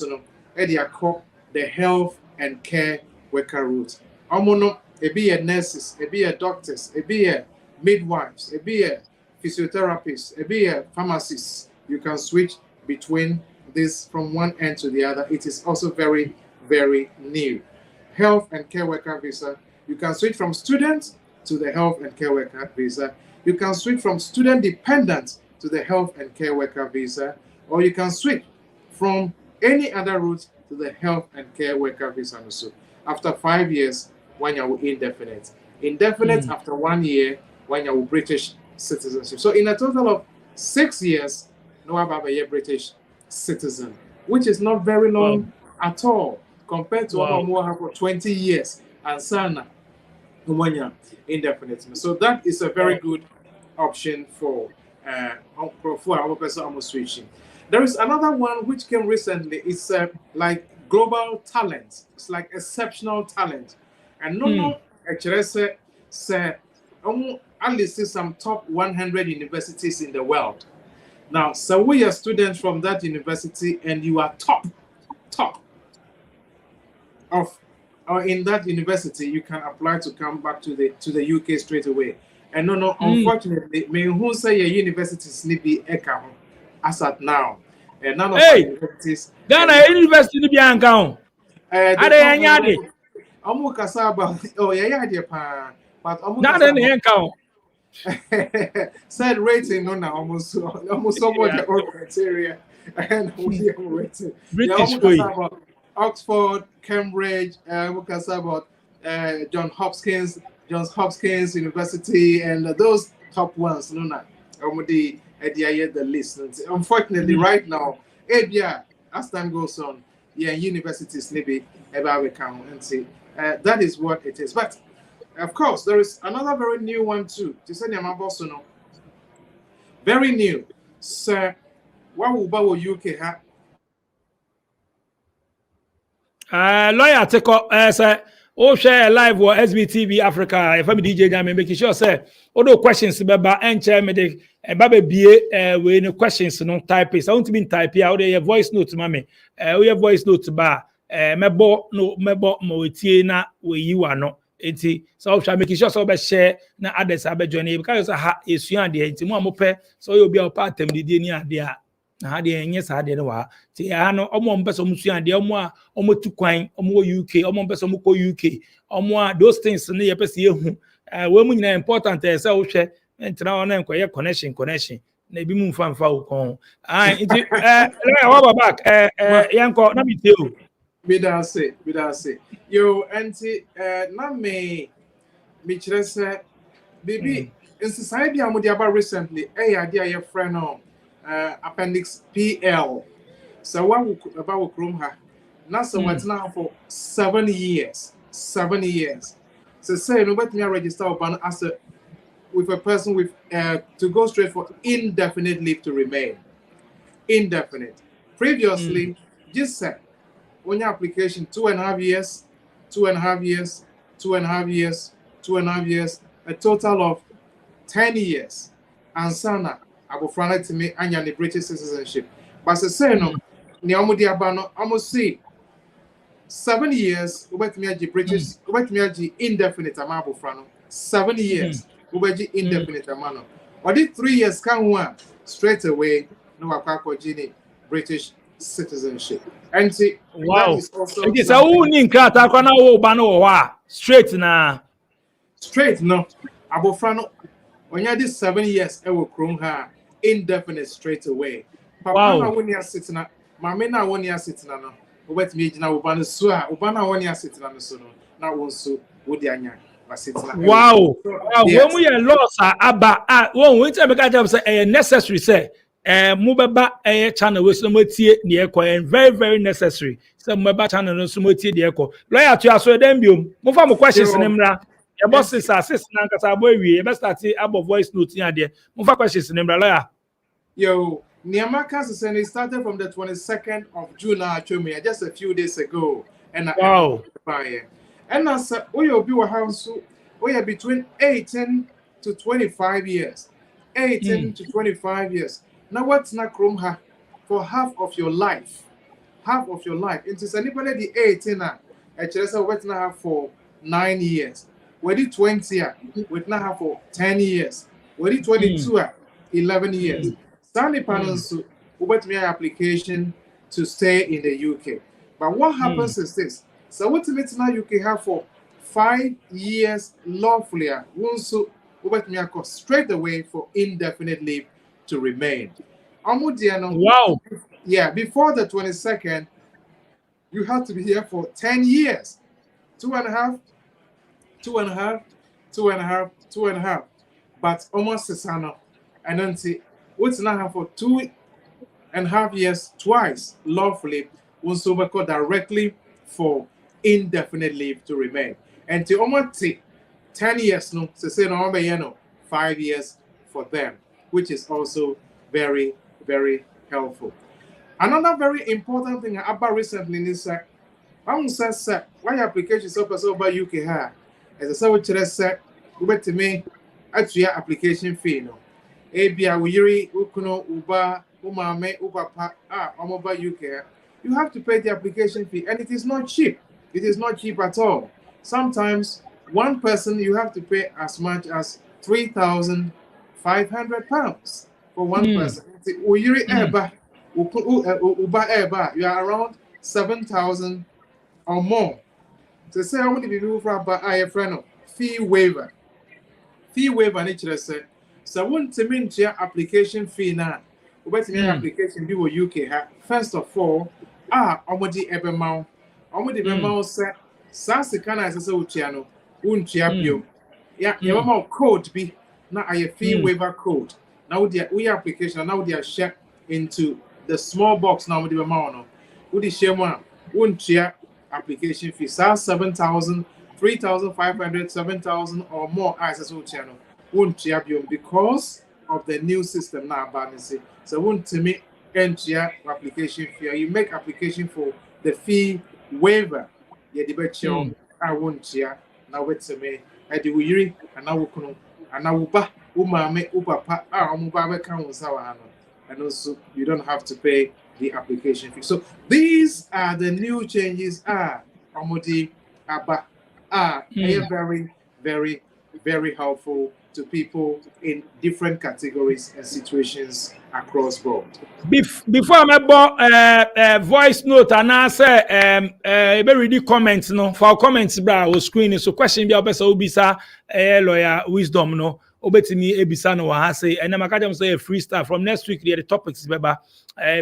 the health and care worker route. Omono it be a nurses, it be a doctors, it be a midwives, it be a physiotherapists, it be a pharmacists. You can switch between this from one end to the other. It is also very, very new. Health and care worker visa. You can switch from student to the health and care worker visa. You can switch from student dependent to the health and care worker visa, or you can switch from any other route to the health and care worker visa. Also, after 5 years, when you're indefinite. Indefinite after 1 year, when you're British citizenship. So in a total of 6 years, no about a British citizen, which is not very long at all compared to what more have for 20 years and sana when you're indefinite. So that is a very good option for our person almost switching. There is another one which came recently. It's like global talent. It's like exceptional talent. And no, actually, say, at least some top 100 universities in the world. Now, so we are students from that university, and you are top of or in that university, you can apply to come back to the UK straight away. And no, unfortunately, me who say your universities need be eka as at now. And none of the universities. Ghana University ni bianca. Omo kasaba. Oh yeah, but omo kasaba. Said rating no na almost somewhat the old criteria and we are rating. British Oxford, Cambridge, Johns Hopkins University, and those top ones. No, no, the list. Unfortunately, right now, as time goes on, universities maybe about we come and see. That is what it is. But of course, there is another very new one too. Very new. Sir, what will UK have? Lawyer take up say share live or SBTV Africa if I'm DJ Jam making sure say all those questions beba enche me de baba bie we no questions no type is I want to be type here your voice note mama your voice note ba mebo mo etie na we yi wa no enti so share making sure so be share na others abejoin because ha esua de enti mo amope so you be opa atem de ni ade a na ha de enye sa de wa ti ha no omo mpese omsua de omo a omo tu kwan omo UK omo mpese omo ko UK omo a those things ne ye pese ehu we mu nyina important say wo hwe entra ona enkoye connection na bi mu mfa wo kon nti wa back yanko na bi tell me da say yo anti na me kire say baby in society amudi about recently idea your friend no appendix PL. So what about Chrome? Now, so what's now for 7 years? 7 years. So say nobody may register as with a person with to go straight for indefinite leave to remain. Indefinite. Previously, just said on your application 2.5 years, 2.5 years, 2.5 years, 2.5 years, a total of 10 years. And sana abofrana to me anya the British citizenship. But say no, ni amudi abano almost see 7 years ubet me aji British, ubet me aji indefinite ama abofrano. 7 years ubeji indefinite amano. Or did 3 years can one straight away no akako jini British citizenship. And see wow. That is also it is a uni Nkrataasem na wo ba no wa straight na straight no abofrano when you did 7 years I will chrome her indefinite straight away. Papa na woni asitna mama na woni asitna no obet me gina oba no so a oba na woni asitna no so no na won so wodi anya asitna. Wow. When we are lost aba won we tell me ka tell say necessary say mo beba channel we so motie ne ekọ very very necessary say mo beba channel no so motie de ekọ lawyer to aso dem biom mo fa mo questions ne mra your boss is assist na nkasa abo ewie be start abo voice note ya de mo fa questions ne mra lawyer. Yo, Niamaka Seseni started from the 22nd of June, actually, just a few days ago. And wow. And as we will be a house, we are between 18 to 25 years. 18 to 25 years. Now, what's not Krumha for half of your life? Half of your life. It is anybody the 18 actually so what's not have for 9 years. Where the 20 with not have for 10 years. Where the 22 11 years. Stanley panels with me application to stay in the UK. But what happens is this. So what now you can have for 5 years lawfully. Once over me straight away for indefinite leave to remain. Wow. Yeah, before the 22nd, you have to be here for 10 years. 2.5, 2.5, 2.5, 2.5. But almost a son. And then see what's now have for 2.5 years twice lawfully. Once over directly for indefinite leave to remain. And to almost 10 years, no, so say no, 5 years for them, which is also very, very helpful. Another very important thing about recently is that I say, why application so about UK here? As I said, which I said, go to me at your application fee. No, ABA, we ukuno, uba, umame, upapa, about UK. You have to pay the application fee, and it is not cheap. It is not cheap at all. Sometimes one person you have to pay as much as £3,500 for one person. You are around 7,000 or more. So say how many people from a friend fee waiver. Fee waiver nature say so won't mean your application fee now. But your application be with UK. First of all, omodi ebemau. Omodi ebemau say Sasi kana asese uchiano unchia bio. Yeah, your code be now a fee waiver code. Now we application now they are shared into the small box now with the amount. Would the share one unchia application fee 7,000, 3,500, 7,000 or more as a channel unchia bio because of the new system now balancing. So won't to me enchia application fee. You make application for the fee waiver. Yeah, the bet I won't share now wait to me. I do we and now we and now uba umame upapa umuba can and also you don't have to pay the application fee. So these are the new changes omodi aba very, very, very helpful to people in different categories and situations across board. Before I bought voice note and I say read the comments no for comments bra o screen so question be obesa obisa lawyer wisdom no obetimi ebisa no ha say and maka jam say freestyle from next week the topics beba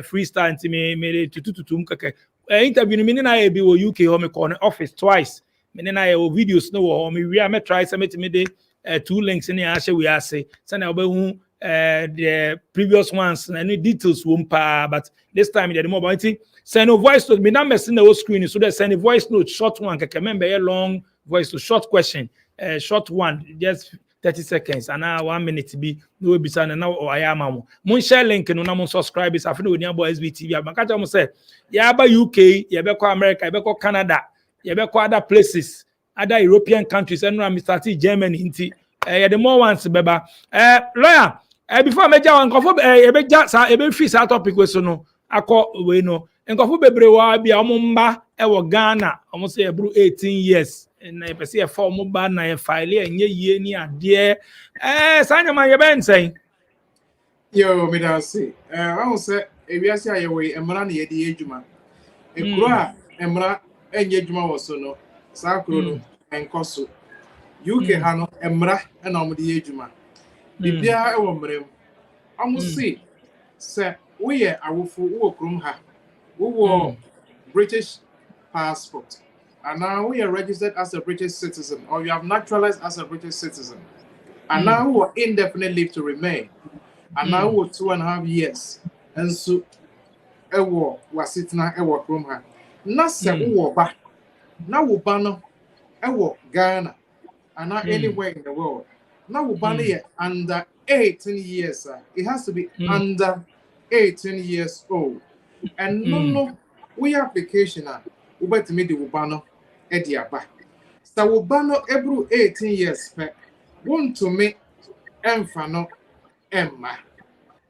freestyle nti me tututu mkeke interview ni na e bi wo UK home corner office twice me na e videos no wo me we am try say metimi de 2 links in here we are say na obehu the previous ones and any details won't but this time the more about send a voice note me now messing the whole screen so they send a voice note short one can remember a long voice to short question short one just 30 seconds and now 1 minute to be no be and now or I am mon share link no na mon subscribe is after we about SBTV maka tell say ya ba UK ya be ko America ya be ko Canada ya be ko other places other European countries and we start Germany inti the more ones beba lawyer before meja wan nkofo ebeja sa ebe fi sa topic we so no akọ we no nkofo bebre wa bia omumba e wo Ghana omo say ebru 18 years na e pese e fa omumba na e file enye yie ni ade sanya man ye ben say yo me da say I won say ewiase aye we emra na ye de adwuma ekuro a emra enye adwuma wo so no sa kuro no enkoso UK ha no emra na omo de adwuma bibia e wo mrem amu see say we are awofo wo krom ha wo British passport and now we are registered as a British citizen or you have naturalized as a British citizen and now we are indefinite leave to remain and now we 2.5 years and so e wo wasitna e wo krom ha na se wo ba na wo ba no e wo Ghana and not anywhere in the world. Now we under 18 years. It has to be under 18 years old. And no, we application we better meet the Ubano Ediaba. Sa wo ba no ebru 18 years pe. Won to me emfa no emma.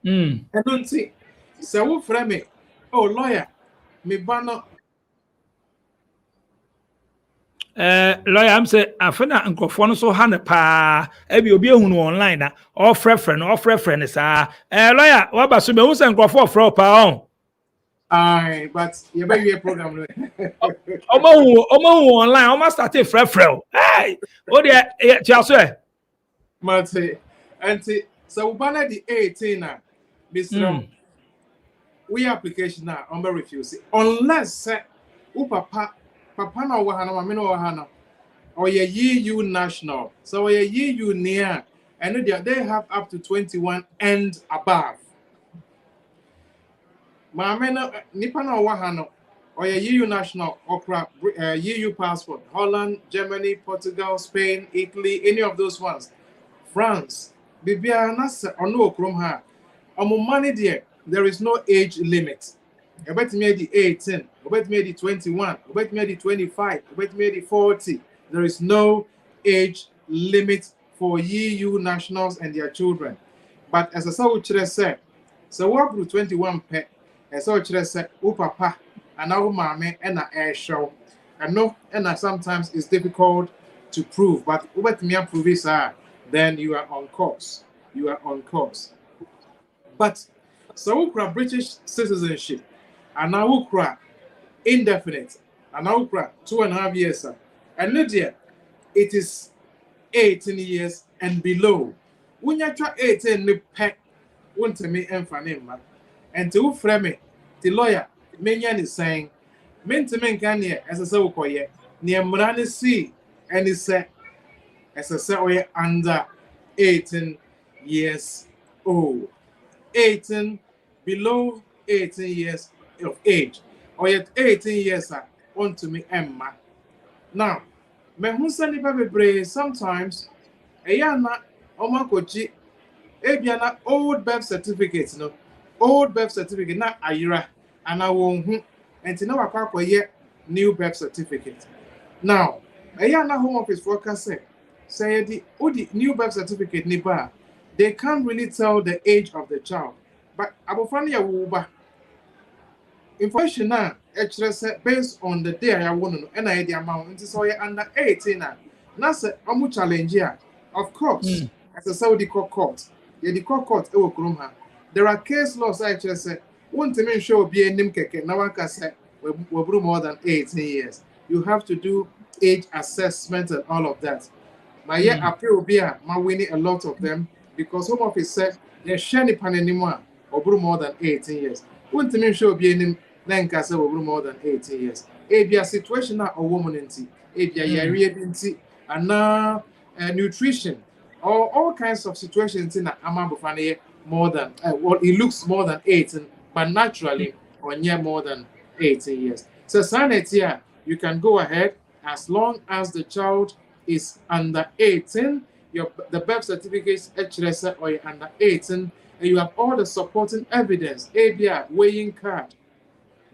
I don't see. So wo frɛ me, oh lawyer, me ba no lawyer am say afena nkrofo no so ha ne pa e bi obi ehunu online na ofrefre ne sa lawyer wa ba so be hu say nkrofo ofre pa on aye, but you be your program no. omo online omo start frefre hey o de ti aso e Mate, anti so wo ba na di 18 na bisro we application na on be refuse unless wo papa na wo ha na mama no wo ha na or ye EU national. So ye EU near and they have up to 21 and above. Mama nipa na wo ha no or ye EU national or EU passport, Holland, Germany, Portugal, Spain, Italy, any of those ones. France, bibia na se ono okrom ha. Omo money there is no age limit. About me the 18, about me the 21, about me the 25, about me the 40. There is no age limit for EU nationals and their children. But as I saw what said, so what grew 21 pet, as I saw said, oh papa, and now mammy and a air show. And no, and sometimes it's difficult to prove, but what me prove is then you are on course. You are on course. But so we British citizenship, and now we indefinite, and now we 2.5 years, and Lydia, it is 18 years and below. When you try 18, you pack, won't me and Fanima, and to frame the lawyer, Menyan is saying, meant to men can ye as a so call ye, near Murani Sea, and he said, as a say under 18 years old. 18 below 18 years of age, or yet 18 years on to me, Emma. Now, me who send it sometimes a yana omakochi ebiana old birth certificate no old birth certificate na ayira and I won't and to know a new birth certificate. Now, a yana home office worker say the new birth certificate ni ba. They can't really tell the age of the child. But abofani awuba information now based on the day I want to know and I the amount until so under 18 now. That's a challenge here. Of course, as a Saudi court, the court there are case laws actually say want to make sure be a name keke now one can say we're more than 18 years. You have to do age assessment and all of that. My year appeal will be my winning a lot of them. Because home office said they're sharing pan anymore or more than 18 years. Wouldn't mean sure be in Lancaster over more than 18 years. A be a situation or woman in tea, a be a and now nutrition or all kinds of situations in Amabufani more than well, it looks more than 18, but naturally or near more than 18 years. So sanity here, you can go ahead as long as the child is under 18. The birth certificates HRS or you're under 18, and you have all the supporting evidence, ABI, weighing card,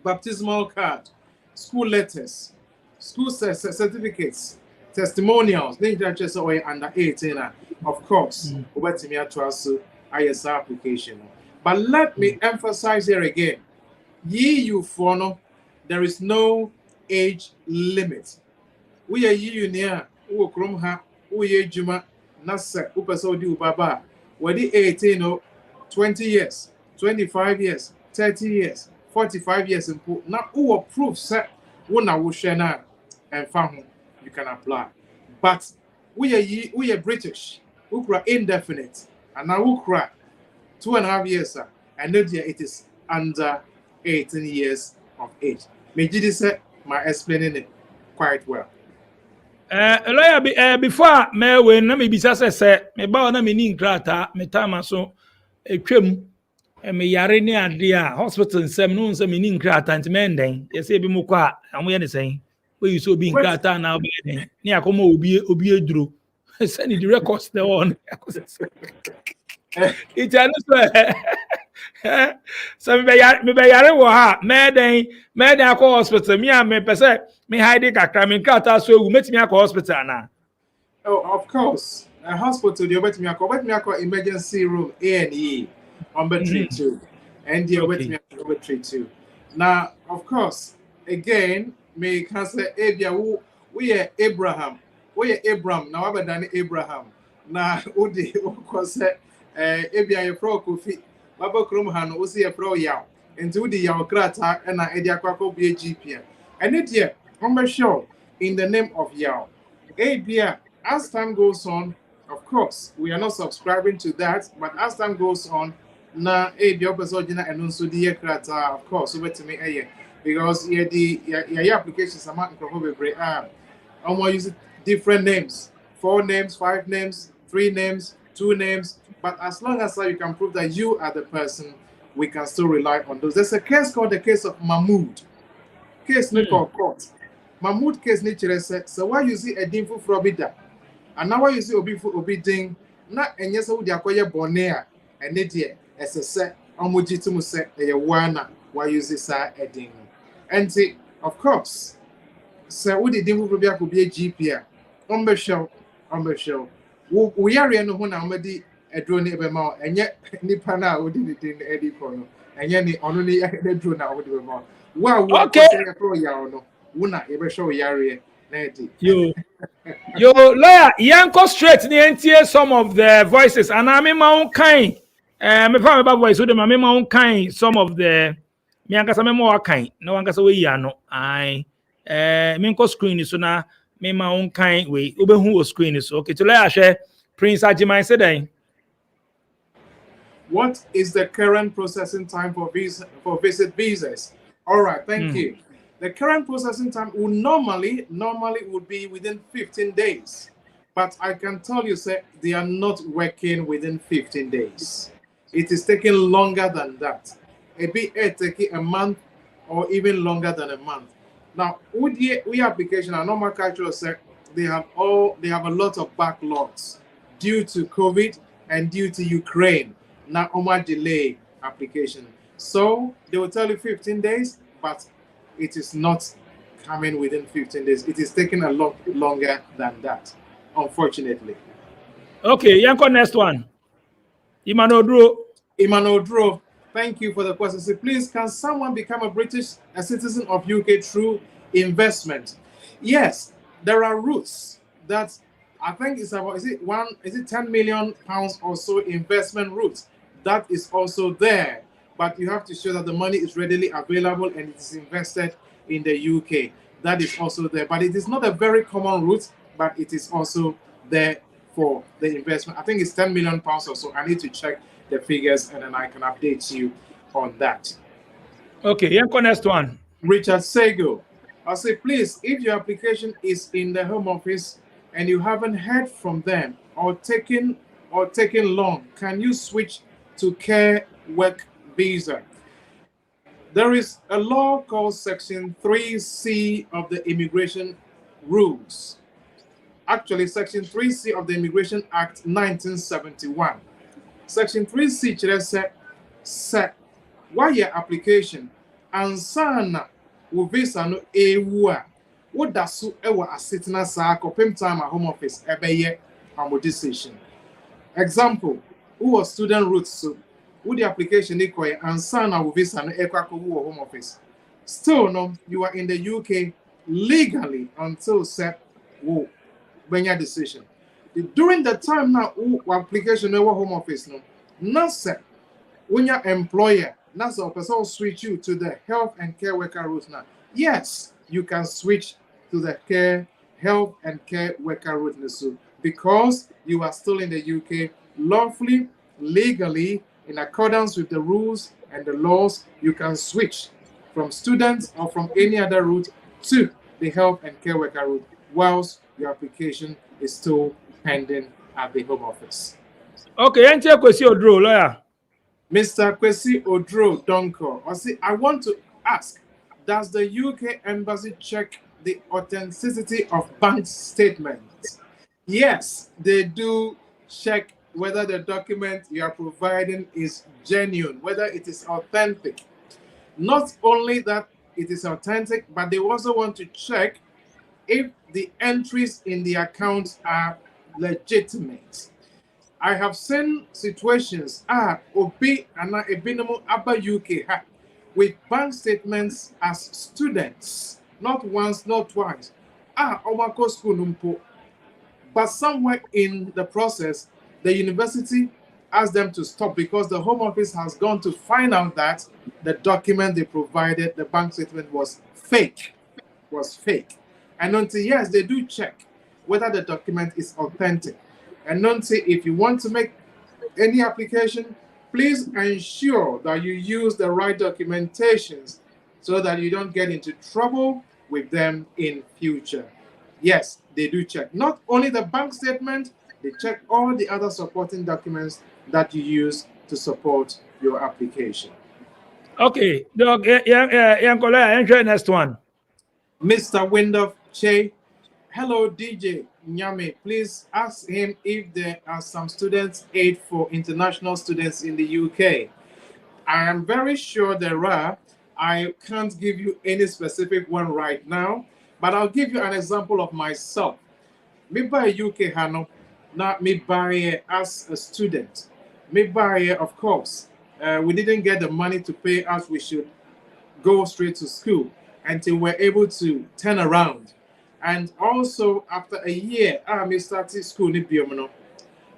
baptismal card, school letters, school certificates, testimonials, or you're under 18, of course, over to me at ISR application. But let me emphasize here again, EU for there is no age limit. We are EU near, who Kromha, who are Juma. Nasa upaso di ubaba wadi 18 or 20 years 25 years 30 years 45 years impo na who approve set wona wo share na and found you can apply but we are British who are indefinite and now who cry 2.5 years and then it is under 18 years of age. Mejidi said my explaining it quite well. Lawyer, before me when na me bisa say me ba na me ni nkrata me time so etwam me yare ni ade a hospital nsem no nsem ni nkrata nt me nden ye say bi mu kwa amo ye ne sen we use obi nkrata na obi den ni akoma obi eduro send the records the on it so me be yare wo ha me den akọ hospital me a me pese Me hide kakra me Nkrataasem ewu metimi akọ hospital na. Oh, of course. A hospital, you bet me a emergency room A&E on treat too. And you bet me a treat too. Now, of course, again, me can say, Abia, we are Abraham. We are Abraham. Now, I've done Abraham. Now, Udi, of course, Abia, a pro coffee. Baba Krumhan, Uzi a pro yaw. And to the yaw krata and I Edia Quaco be a GP. And it here, on the show, in the name of Yaw. Abia. As time goes on, of course, we are not subscribing to that, but as time goes on, na the opposite and also the Nkrataasem, of course, over to me, because the applications are not probably I'm going to use different names, 4 names, 5 names, 3 names, 2 names, but as long as you can prove that you are the person, we can still rely on those. There's a case called the case of Mahmood. Case not called court. Mahmood case nature said, so why you see a dimful frobida? And now you see obi ding na enye se wo dia koye bone a ene de esese omogitimu se eye wana why you see sa edin. And see, of course, se wo di dimful frobia ko be GP a ombe show we are no ho na omedi edro ni ebe ma enye nipa na wo di din edi ko no enye ni ono ni edro na wo di be ma wa wo ko se ya pro ya ono wo na ebe show yare na edi Yo, lawyer, yanko straight ni entie some of the voices, and I mean my own kind. Me fa me voice, so the me my own kind. Some of the me ankasa me more kind. No ankasa we ya no. I me nko screen so na me my own kind we. Ube who screen is okay. To lawyer share Prince Ajiman said then. What is the current processing time for visit visas? All right, thank you. The current processing time would normally would be within 15 days. But I can tell you, sir, they are not working within 15 days. It is taking longer than that. It taking a month or even longer than a month. Now, with the application, our normal cultural sir, they have a lot of backlogs due to COVID and due to Ukraine. Now, delay application. So they will tell you 15 days, but it is not coming within 15 days. It is taking a lot longer than that, unfortunately. Okay, yanko next one. Emmanuel Dro, thank you for the question. So please, can someone become a citizen of UK through investment? Yes, there are routes that I think is it 10 million pounds or so investment routes that is also there. But you have to show that the money is readily available and it is invested in the UK. That is also there. But it is not a very common route, but it is also there for the investment. I think it's 10 million pounds or so. I need to check the figures and then I can update you on that. Okay, yanko next one. Richard Sego, I'll say, please, if your application is in the Home Office and you haven't heard from them or taken long, can you switch to care work visa? There is a law called Section 3C of the Immigration Rules. Actually, Section 3C of the Immigration Act 1971. Section 3C said, why your application and sana wo visa no ewu a wo da so ewa asetena saa kopem time at Home Office ebeye amo decision. Example, who was student route so with the application equal and sana wo visa no ekwa wo Home Office. Still no, you are in the UK legally until set wo benya decision. During the time now who application no Home Office no, not set when your employer that's a person switch you to the health and care worker route now. Yes, you can switch to the health and care worker route because you are still in the UK lawfully, legally, in accordance with the rules and the laws. You can switch from students or from any other route to the health and care worker route whilst your application is still pending at the Home Office. Okay, enter Kwesi Odro, lawyer. Mr. Kwesi Odro Donko, I want to ask, does the UK Embassy check the authenticity of bank statements? Yes, they do check whether the document you are providing is genuine, whether it is authentic. Not only that, it is authentic, but they also want to check if the entries in the account are legitimate. I have seen situations obi ana ebinomo aba UK ha with bank statements as students, not once, not twice. Omako school numpo. But somewhere in the process, the university asked them to stop because the Home Office has gone to find out that the document they provided, the bank statement, was fake. And until yes, they do check whether the document is authentic. And until if you want to make any application, please ensure that you use the right documentations so that you don't get into trouble with them in future. Yes, they do check. Not only the bank statement, they check all the other supporting documents that you use to support your application. Okay, dog, yeah, next one. Mr. Windorf Che, hello DJ Nyame, please ask him if there are some students aid for international students in the UK. I am very sure there are. I can't give you any specific one right now, but I'll give you an example of myself. Me buy UK Hano, not me buy as a student. Me buy, of course, we didn't get the money to pay as we should go straight to school until we're able to turn around. And also after a year, me started school ni biomono.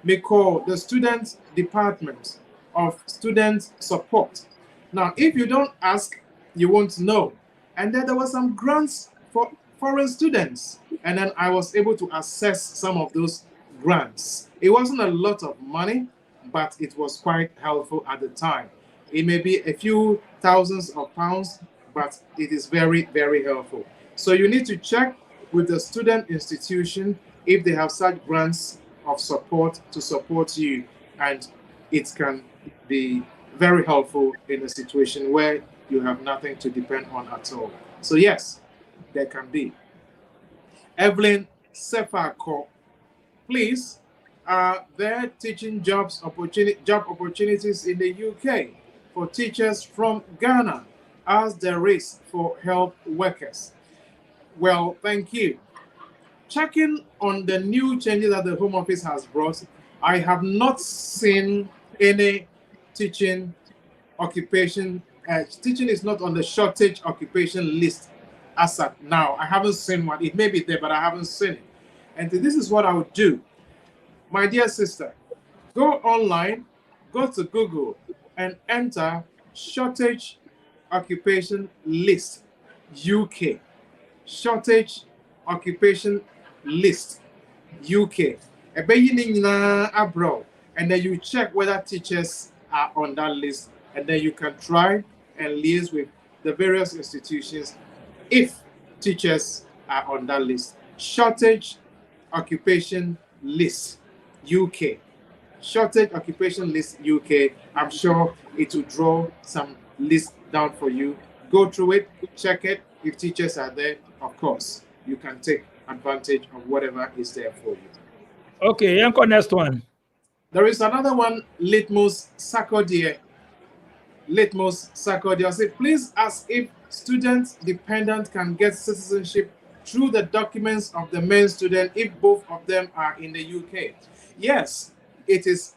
Me call the student department of student support. Now, if you don't ask, you won't know. And then there were some grants for foreign students. And then I was able to access some of those grants. It wasn't a lot of money, but it was quite helpful at the time. It may be a few thousands of pounds, but it is very, very helpful. So you need to check with the student institution if they have such grants of support to support you, and it can be very helpful in a situation where you have nothing to depend on at all. So yes, there can be. Evelyn Sefako, please, are there teaching job opportunities in the UK for teachers from Ghana as there is for health workers? Well, thank you. Checking on the new changes that the Home Office has brought, I have not seen any teaching occupation. Teaching is not on the shortage occupation list as at now. I haven't seen one. It may be there, but I haven't seen it. And this is what I would do. My dear sister, go online, go to Google, and enter shortage occupation list UK. Shortage occupation list UK. Abroad, and then you check whether teachers are on that list, and then you can try and liaise with the various institutions if teachers are on that list. Shortage occupation list UK. Shortage occupation list UK. I'm sure it will draw some list down for you. Go through it, check it. If teachers are there, of course, you can take advantage of whatever is there for you. Okay, Yanko, next one. There is another one, Litmus Sarkodie. Litmus Sarkodie. I say, please ask if student dependent can get citizenship through the documents of the main student if both of them are in the UK. Yes, it is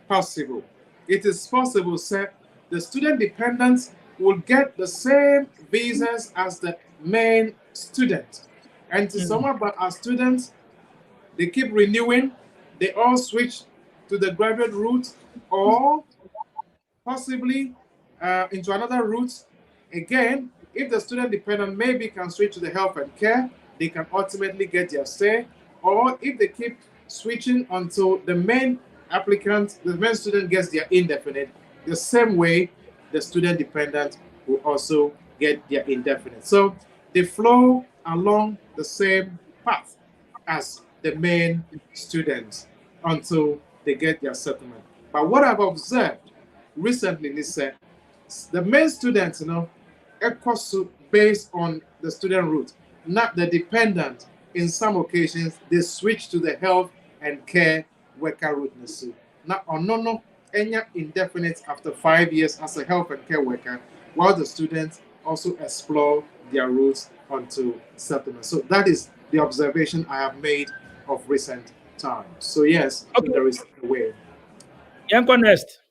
possible. It is possible, sir. The student dependents will get the same visas as the main student. And to some of our students, they keep renewing, they all switch to the graduate route or possibly into another route. Again, if the student dependent maybe can switch to the health and care, they can ultimately get their stay. Or if they keep switching until the main applicant, the main student gets their indefinite, the same way the student dependent will also get their indefinite. So they flow along the same path as the main students until they get their settlement. But what I've observed recently is that the main students, based on the student route, not the dependent. In some occasions, they switch to the health and care worker route. Now, no, any indefinite after 5 years as a health and care worker, while the students also explore their routes onto settlement. So that is the observation I have made of recent times. So yes, Okay. there is a way. Yanko next.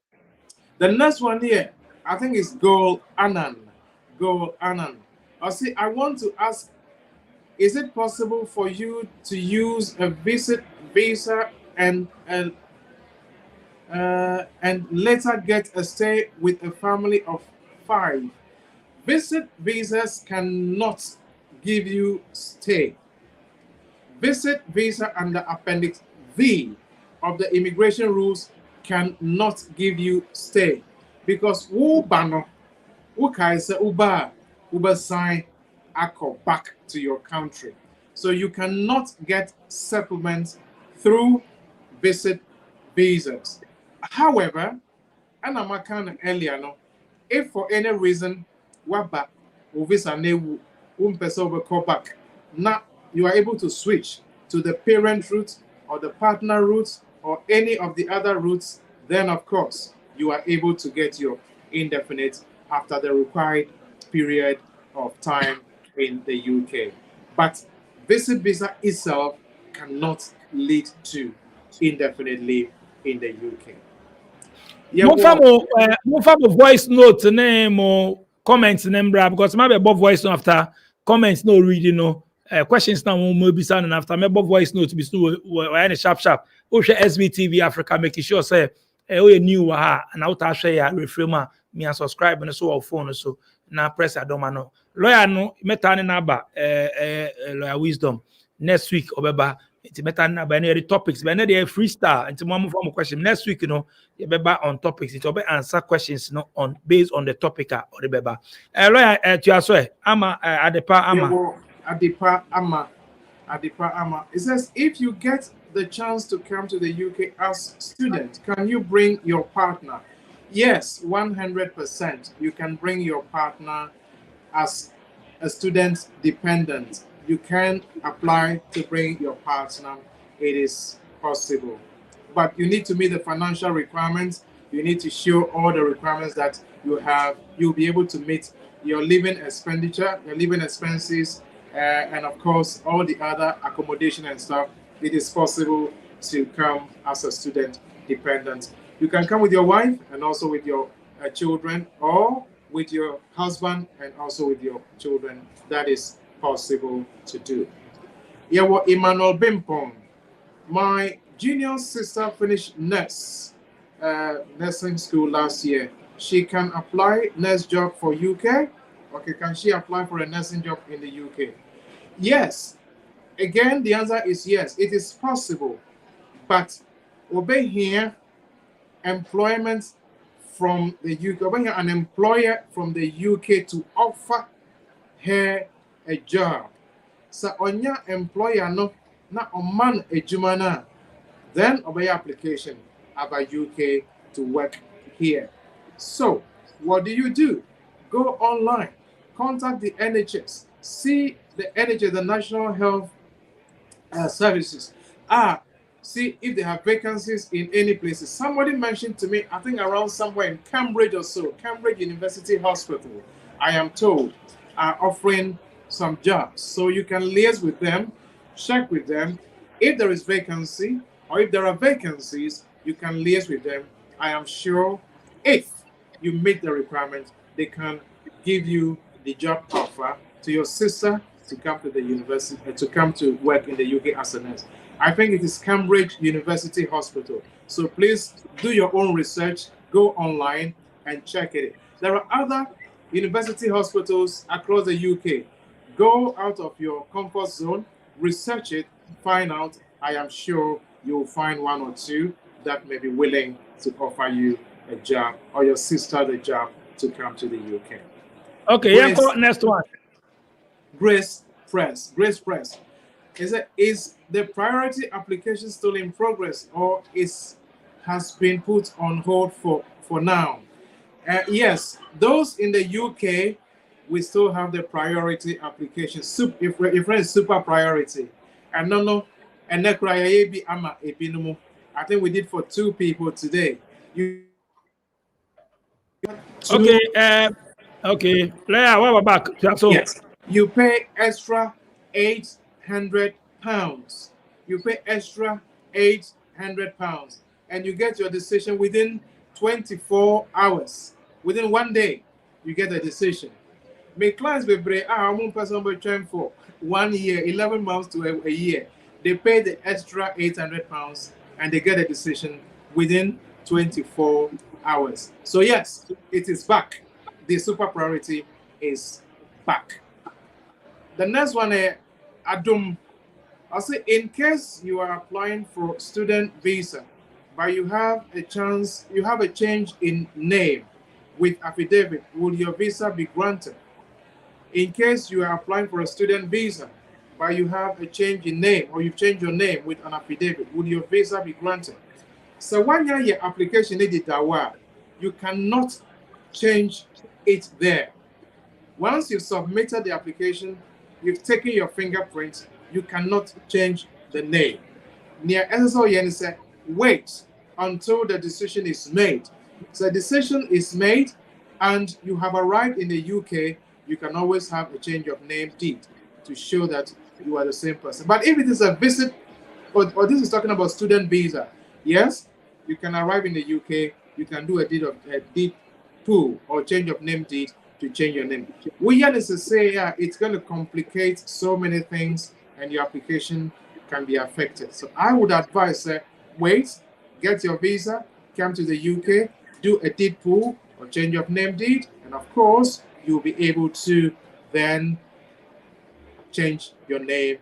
The next one here, I think is Goal Anand. Goal Anand. I want to ask, is it possible for you to use a visit visa and later get a stay with a family of 5? Visit visas cannot give you stay. Visit visa under Appendix V of the immigration rules cannot give you stay because uba sign back to your country. So you cannot get settlement through visit visas. However, and I'm kind of earlier no, if for any reason waba visa newu call back, now you are able to switch to the parent route or the partner route or any of the other routes, then of course you are able to get your indefinite after the required period of time in the UK. But visit visa itself cannot lead to indefinite leave in the UK. Mo famo voice note mo comments nembra because my be voice note after comments no reading no questions now mo be sound after me voice note be so we sharp o share SBTV Africa making sure say o new ha and out share ya reframe me and subscribe no so phone so na press adoma no lawyer no meta ne na ba lawyer wisdom next week obeba it's better na by any topics by any freestyle and more from question next week you know you be on topics it will be answer questions no on based on the topic or the beba lawyer to so ama adepa ama it says if you get the chance to come to the UK as student, can you bring your partner? Yes, 100%. You can bring your partner as a student dependent. You can apply to bring your partner. It is possible. But you need to meet the financial requirements. You need to show all the requirements that you have. You'll be able to meet your living expenditure, your living expenses, and of course, all the other accommodation and stuff. It is possible to come as a student dependent. You can come with your wife and also with your children, or with your husband and also with your children. That is possible to do. Yawo Emmanuel Bimpong. My junior sister finished nursing school last year. She can apply nurse job for UK. Okay, can she apply for a nursing job in the UK? Yes. Again, the answer is yes. It is possible, but obey here employment from the UK. Obey here an employer from the UK to offer her a job. So on your employer no na man a jumana, then obey application about UK to work here. So what do? Go online, contact the NHS, see the NHS, the National Health Services. See if they have vacancies in any places. Somebody mentioned to me, I think around somewhere in Cambridge or so, Cambridge University Hospital, I am told, are offering some jobs. So you can liaise with them, check with them. If there is vacancy or if there are vacancies, you can liaise with them. I am sure if you meet the requirements, they can give you the job offer to your sister to come to the university, to come to work in the UK as a nurse. I think it is Cambridge University Hospital. So please do your own research, go online and check it. There are other university hospitals across the UK. Go out of your comfort zone, research it, find out. I am sure you'll find one or two that may be willing to offer you a job or your sister the job to come to the UK. Okay, next one. Grace Press. Is the priority application still in progress or has been put on hold for now? Yes, those in the UK, we still have the priority application. If it's super priority, and I think we did for 2 people today. Okay, Okay. Leah, what about back? So, Yes. You pay extra £800. You pay extra £800 and you get your decision within 24 hours. Within 1 day, you get a decision. My clients be brave. I'm person be train for 1 year, 11 months to a year. They pay the extra £800 and they get a decision within 24 hours. So yes, it is back. The super priority is back. The next one, Adum. I'll say in case you are applying for student visa, but you have a change in name with affidavit, will your visa be granted? In case you are applying for a student visa, but you have a change in name or you've changed your name with an affidavit, will your visa be granted? So when your application is you cannot change it there. Once you've submitted the application, you've taken your fingerprint, you cannot change the name. Near SSO said, wait until the decision is made. So the decision is made and you have arrived in the UK, you can always have a change of name deed to show that you are the same person. But if it is a visit, or this is talking about student visa, yes, you can arrive in the UK, you can do a deed pool or change of name deed to change your name. We to say, yeah, it's going to complicate so many things and your application can be affected. So I would advise, wait, get your visa, come to the UK, do a deed pool or change of name deed, and of course, you'll be able to then change your name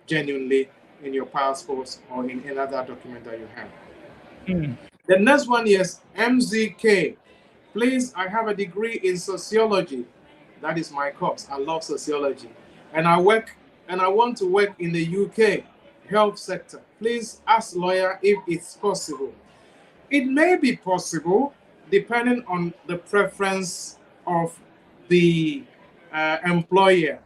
genuinely in your passports or in any other document that you have. The next one is MZK. Please, I have a degree in sociology. That is my course. I love sociology. And I want to work in the UK health sector. Please ask lawyer if it's possible. It may be possible depending on the preference of the employer.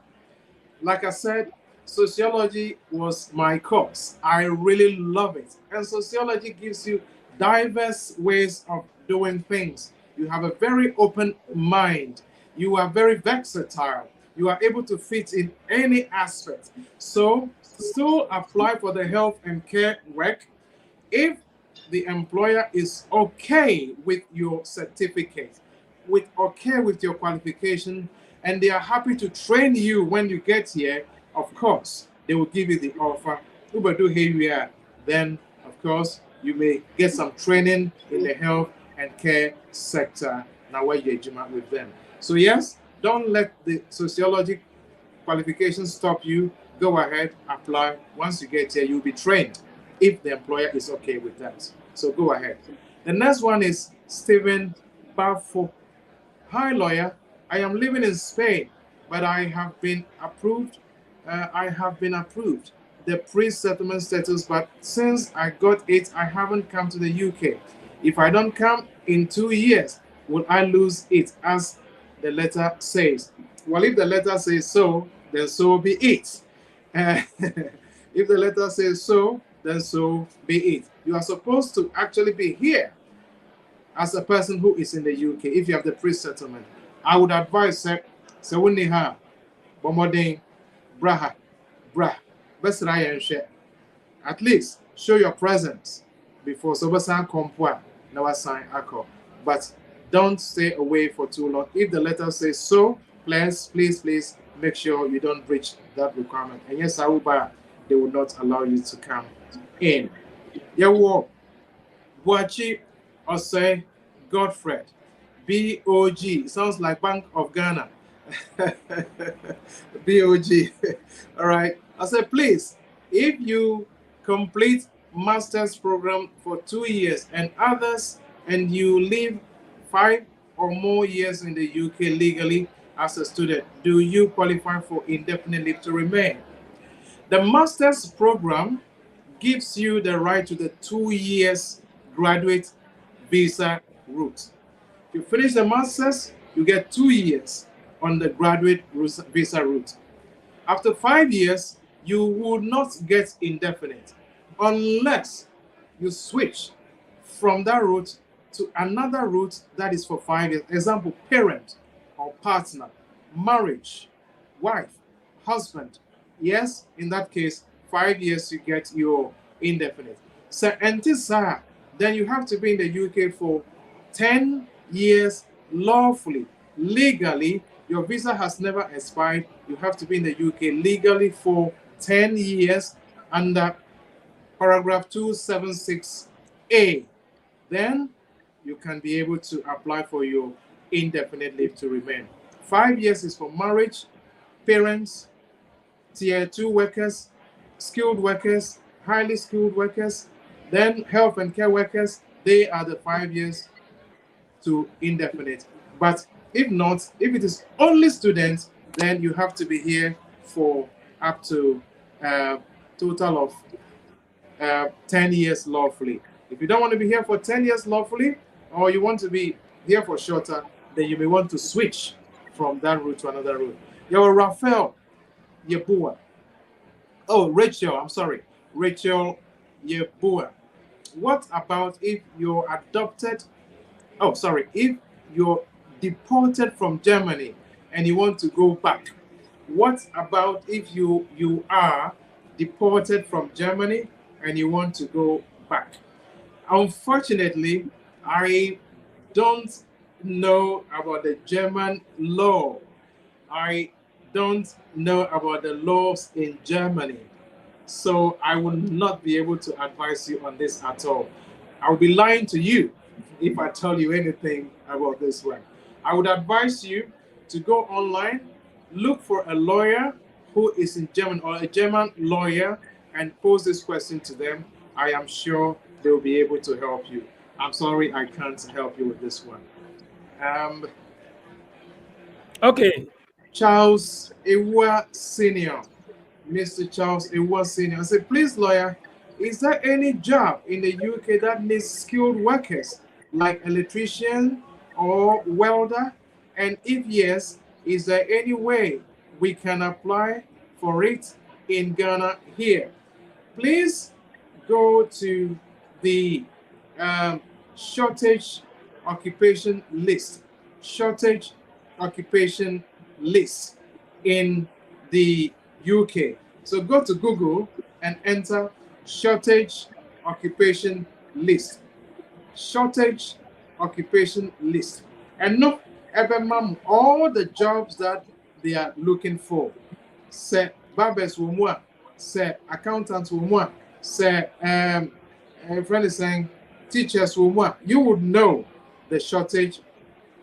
Like I said, sociology was my course. I really love it. And sociology gives you diverse ways of doing things. You have a very open mind. You are very versatile. You are able to fit in any aspect. So still apply for the health and care work if the employer is okay with your certificate, okay with your qualification, and they are happy to train you when you get here. Of course, they will give you the offer. Then, of course, you may get some training in the health and care sector. Now, where you with them. So yes, don't let the sociology qualification stop you. Go ahead, apply. Once you get here, you'll be trained if the employer is okay with that. So go ahead. The next one is Stephen Bafo. Hi, lawyer. I am living in Spain, but I have been approved. The pre-settlement status, but since I got it, I haven't come to the UK. If I don't come in 2 years, will I lose it, as the letter says? Well, if the letter says so, then so be it. If the letter says so, then so be it. You are supposed to actually be here as a person who is in the UK if you have the pre-settlement. I would advise, sir, when they have Bomoding, Braha, Bra, at least show your presence before Sobasan Kompwa, now sign Akko. But don't stay away for too long. If the letter says so, please make sure you don't breach that requirement. And yes, Aruba, they will not allow you to come in. Yawo, Wachi, or say Godfred, BOG, sounds like Bank of Ghana. BOG. All right. I said, please, if you complete master's program for 2 years and others, and you live 5 or more years in the UK legally as a student, do you qualify for indefinite leave to remain? The master's program gives you the right to the 2 years graduate visa route. If you finish the master's, you get 2 years on the graduate visa route. After 5 years, you will not get indefinite unless you switch from that route to another route that is for 5 years. Example, parent or or partner, marriage, wife, husband. Yes, in that case, 5 years you get your indefinite. So, and this then you have to be in the UK for 10 years lawfully. Legally, your visa has never expired. You have to be in the UK legally for 10 years under paragraph 276A. Then you can be able to apply for your indefinite leave to remain. 5 years is for marriage, parents, tier 2 workers, skilled workers, highly skilled workers, then health and care workers. They are the 5 years to indefinite. But if not, if it is only students, then you have to be here for up to total of 10 years lawfully. If you don't want to be here for 10 years lawfully, or you want to be here for shorter, then you may want to switch from that route to another route. You're Raphael Yebua. Oh, Rachel, I'm sorry. Rachel Yebua. What about if you're adopted? Oh, sorry. If you're deported from Germany and you want to go back? What about if you are deported from Germany and you want to go back? Unfortunately, I don't know about the German law. I don't know about the laws in Germany. So I will not be able to advise you on this at all. I will be lying to you if I tell you anything about this one. I would advise you to go online, look for a lawyer who is in German or a German lawyer and pose this question to them. I am sure they'll be able to help you. I'm sorry, I can't help you with this one. Okay. Charles Ewa Senior. Mr. Charles Ewa Senior. I said, please, lawyer, is there any job in the UK that needs skilled workers like electrician or welder? And if yes, is there any way we can apply for it in Ghana here? Please go to the shortage occupation list. Shortage occupation list in the UK. So go to Google and enter shortage occupation list. Shortage occupation list. And look at all the jobs that they are looking for. Say barbers will more, say accountants will more, say a friend is saying teachers will more. You would know the shortage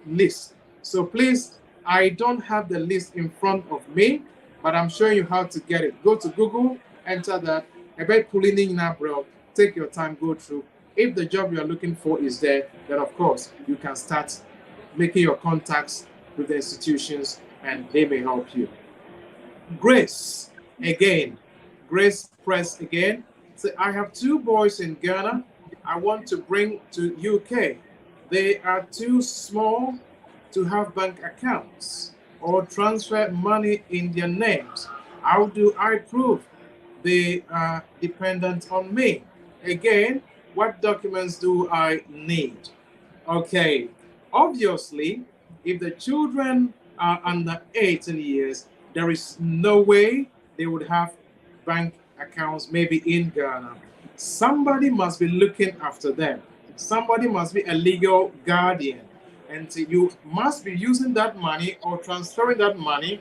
list. So please, I don't have the list in front of me, but I'm showing you how to get it. Go to Google, enter that. About pulling in now, bro. Take your time, go through. If the job you're looking for is there, then of course you can start making your contacts with the institutions and they may help you. Grace, again. Grace Press again. So I have 2 boys in Ghana I want to bring to UK. They are too small to have bank accounts or transfer money in their names. How do I prove they are dependent on me? Again, what documents do I need? Okay, obviously, if the children are under 18 years, there is no way they would have bank accounts maybe in Ghana. Somebody must be looking after them. Somebody must be a legal guardian. And you must be using that money or transferring that money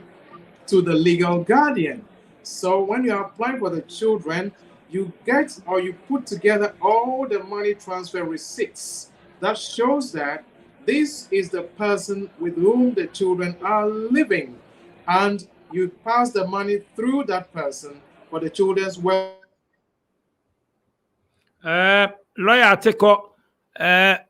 to the legal guardian. So when you are applying for the children, you get or you put together all the money transfer receipts. That shows that this is the person with whom the children are living. And you pass the money through that person for the children's well. Lawyer Teko,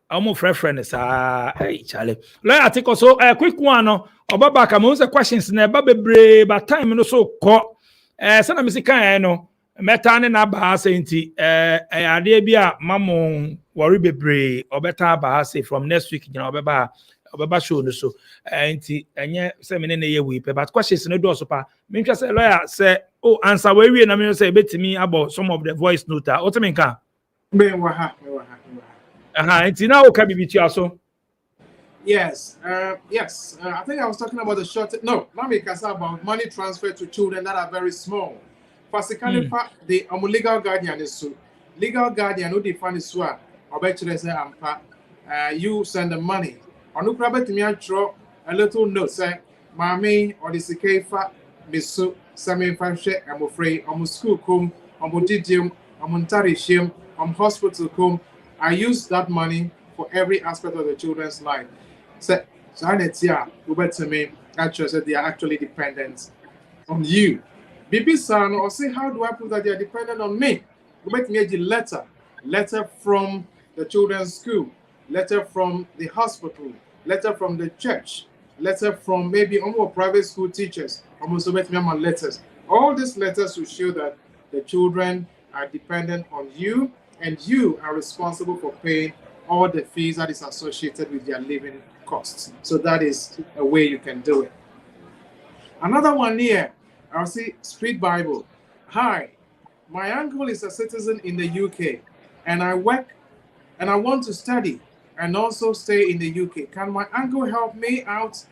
almost reference. Hey, Charlie. Lawyer Teko, so a quick one. Obaba, come on, questions. Never be brave, but time no so caught. Sana misika no. Metane na bahasa inti. Ade bia mamon worry be brave. Obeta bahasa from next week. You know, obeba show no so. Inti enye se mene ne ye we. But questions no do so pa. Me say lawyer say, oh, answer we na me say betimi about some of the voice note. What me can? Me waha. It's now can be so. Yes, yes. I think I was talking about the short. No, not me. About money transfer to children that are very small. Pasikani Mm. pa the legal guardian is so legal guardian who define is so. Obechere say ampa. You send the money. Onu krabet me draw a little note say, "Mami or the sikefa miso sami fashe. I'm afraid. I'm school come. I'm didium. I'm shim. I'm hospital come. I use that money for every aspect of the children's life." So, here, over to me, actually said they are actually dependent on you. Bibi san or say, how do I prove that they are dependent on me? Over to me, the letter from the children's school, letter from the hospital, letter from the church, letter from maybe almost private school teachers, almost over to me on letters. All these letters will show that the children are dependent on you and you are responsible for paying all the fees that is associated with their living costs. So that is a way you can do it. Another one here, I'll see Street Bible. Hi, my uncle is a citizen in the UK and I work and I want to study and also stay in the UK. Can my uncle help me out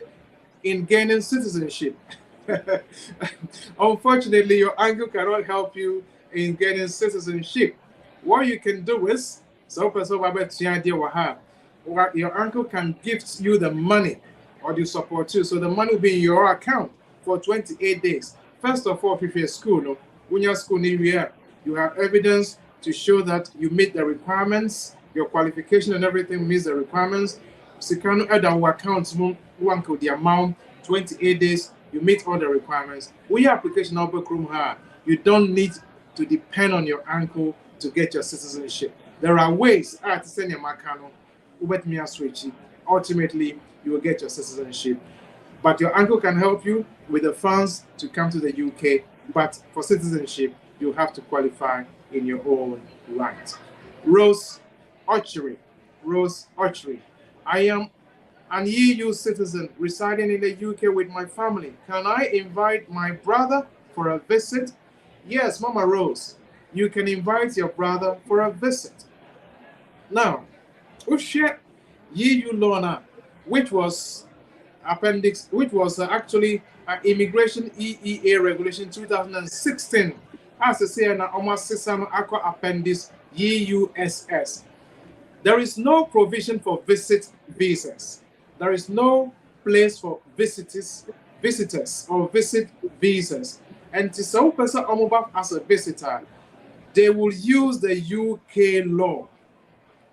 in gaining citizenship? Unfortunately, your uncle cannot help you in getting citizenship. What you can do is, your uncle can gift you the money or you support you. So the money will be in your account for 28 days. First of all, if you're school, no, when you're school, you have evidence to show that you meet the requirements, your qualification and everything meets the requirements. Sikano add our accounts, uncle the amount, 28 days, you meet all the requirements. With your application number, you don't need to depend on your uncle to get your citizenship. There are ways to send your Makano, ultimately you will get your citizenship. But your uncle can help you with the funds to come to the UK. But for citizenship, you have to qualify in your own right. Rose Archery. I am an EU citizen residing in the UK with my family. Can I invite my brother for a visit? Yes, Mama Rose. You can invite your brother for a visit. Now, Ushe EU law now, which was actually Immigration EEA Regulation 2016. As I say, na almost 600 aqua appendix EUSS. There is no provision for visit visas. There is no place for visitors or visit visas. And to some person as a visitor, they will use the UK law.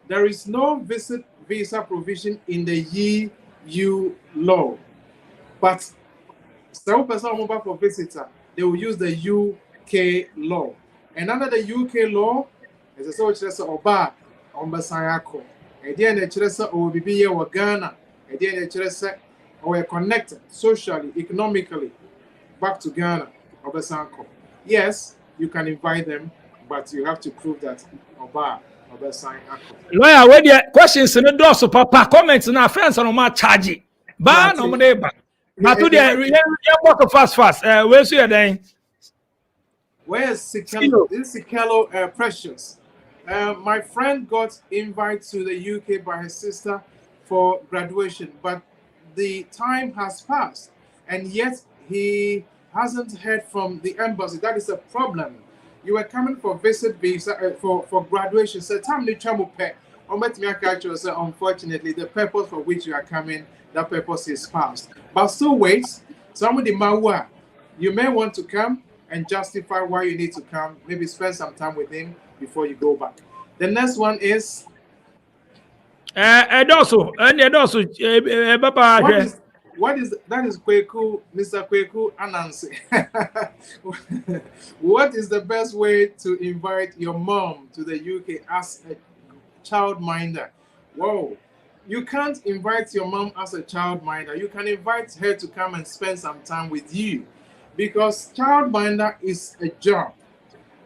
There is no visit visa provision in the EU law. But some person for visitor, they will use the UK law. And under the UK law, as I said, Oba, Ombasayako. Again, the Chilesa or BBA or Ghana. Again, the Chilesa or connected socially, economically back to Ghana, Obasanko. Yes, you can invite them, but you have to prove that Oba, Obasanko. Lawyer, where the questions in the door, so papa comments in our friends on my charge. Ban on my neighbor. But to the fast. Where's your day? Where's Sikelo? This is Sikelo Precious. My friend got invited to the UK by his sister for graduation, but the time has passed, and yet he hasn't heard from the embassy. That is a problem. You were coming for visit visa for graduation. So time the travel pay. Unfortunately, the purpose for which you are coming, that purpose is past. But still wait. Somebody mawa. You may want to come and justify why you need to come. Maybe spend some time with him before you go back. The next one is what is that is Kweku, Mr. Kweku Anansi. What is the best way to invite your mom to the UK as a childminder? Whoa. You can't invite your mom as a childminder. You can invite her to come and spend some time with you because childminder is a job.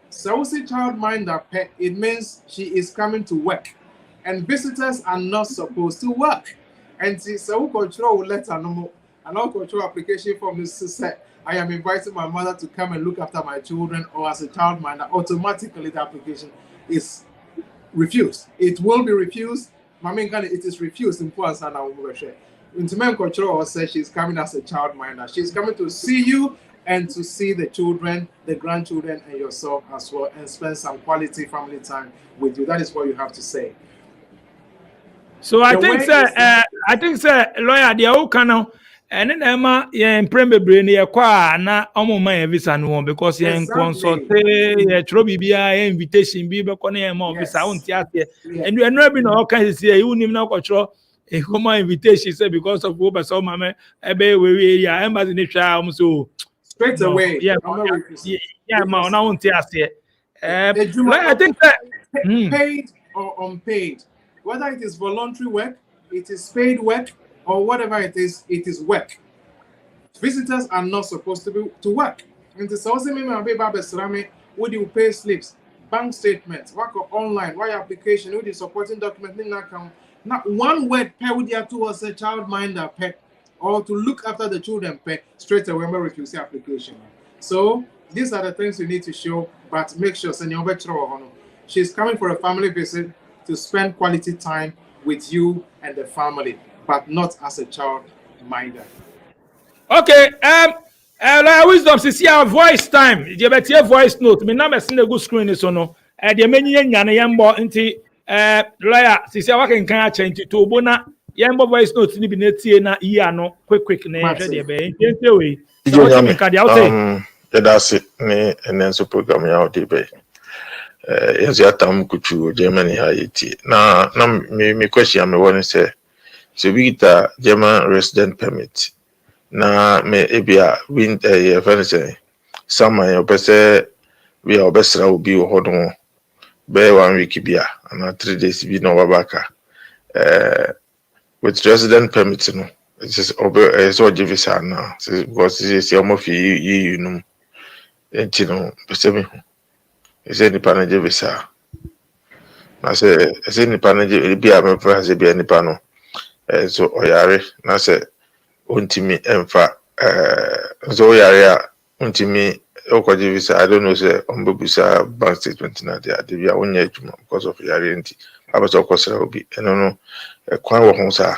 So we say childminder, it means she is coming to work. And visitors are not supposed to work. And so control letter no and all control application form is to say, I am inviting my mother to come and look after my children or as a childminder. Automatically the application is refused. It will be refused. Mami Ghana, it is refused in Puansa now. Intimen Control says she's coming as a child minder. She's coming to see you and to see the children, the grandchildren, and yourself as well, and spend some quality family time with you. That is what you have to say. So I think sir, lawyer, the whole canal. And then Emma, yeah, in Premier Brain, yeah, qua na my visa no because yeah, consult, yeah, trobibia, invitation, be back on your visa, and you are not been all kinds of say, you need not control a common invitation, say, because of what I saw, mamma, a bay, we are embassy in the child, so straight away, yeah, man, I won't tell you. I think that paid or unpaid, whether it is voluntary work, it is paid work, or whatever it is work. Visitors are not supposed to work. And the also mean would you pay slips, bank statements, work online, wire application, with the supporting document in account. Not one word pay with your towards a child minder pet or to look after the children pay straight away when refuse the application. So these are the things you need to show, but make sure she's coming for a family visit to spend quality time with you and the family, but not as a child minder. Okay, wisdom see our voice time. You better voice note. Me na send a good screen is no. The many nyane yembo nti lawyer see our can change to bona yembo voice note ni bi na tie na iya no quick na hwe de be nti we. So what me ka dia outai. That's it. Ne enenso program ya odi be. Yes ya tam kuchu Germany Haiti. Na me question me want say so we get a German resident permit. Na me ebia win furniture sama yo pese we obesra obi wo hodon be 1 week bia and 3 days bi no babaka with resident permit no it is so give visa now because this is almost you know no pese me is any panage visa na say is any panage bia me france bia ni pa no so oyare na say untimi emfa so yare untimi okoje visa I don't know say ombebusa bank statement na dia de bia onya adwuma because of yare nti abaso okosra obi eno no kwan wo ho sa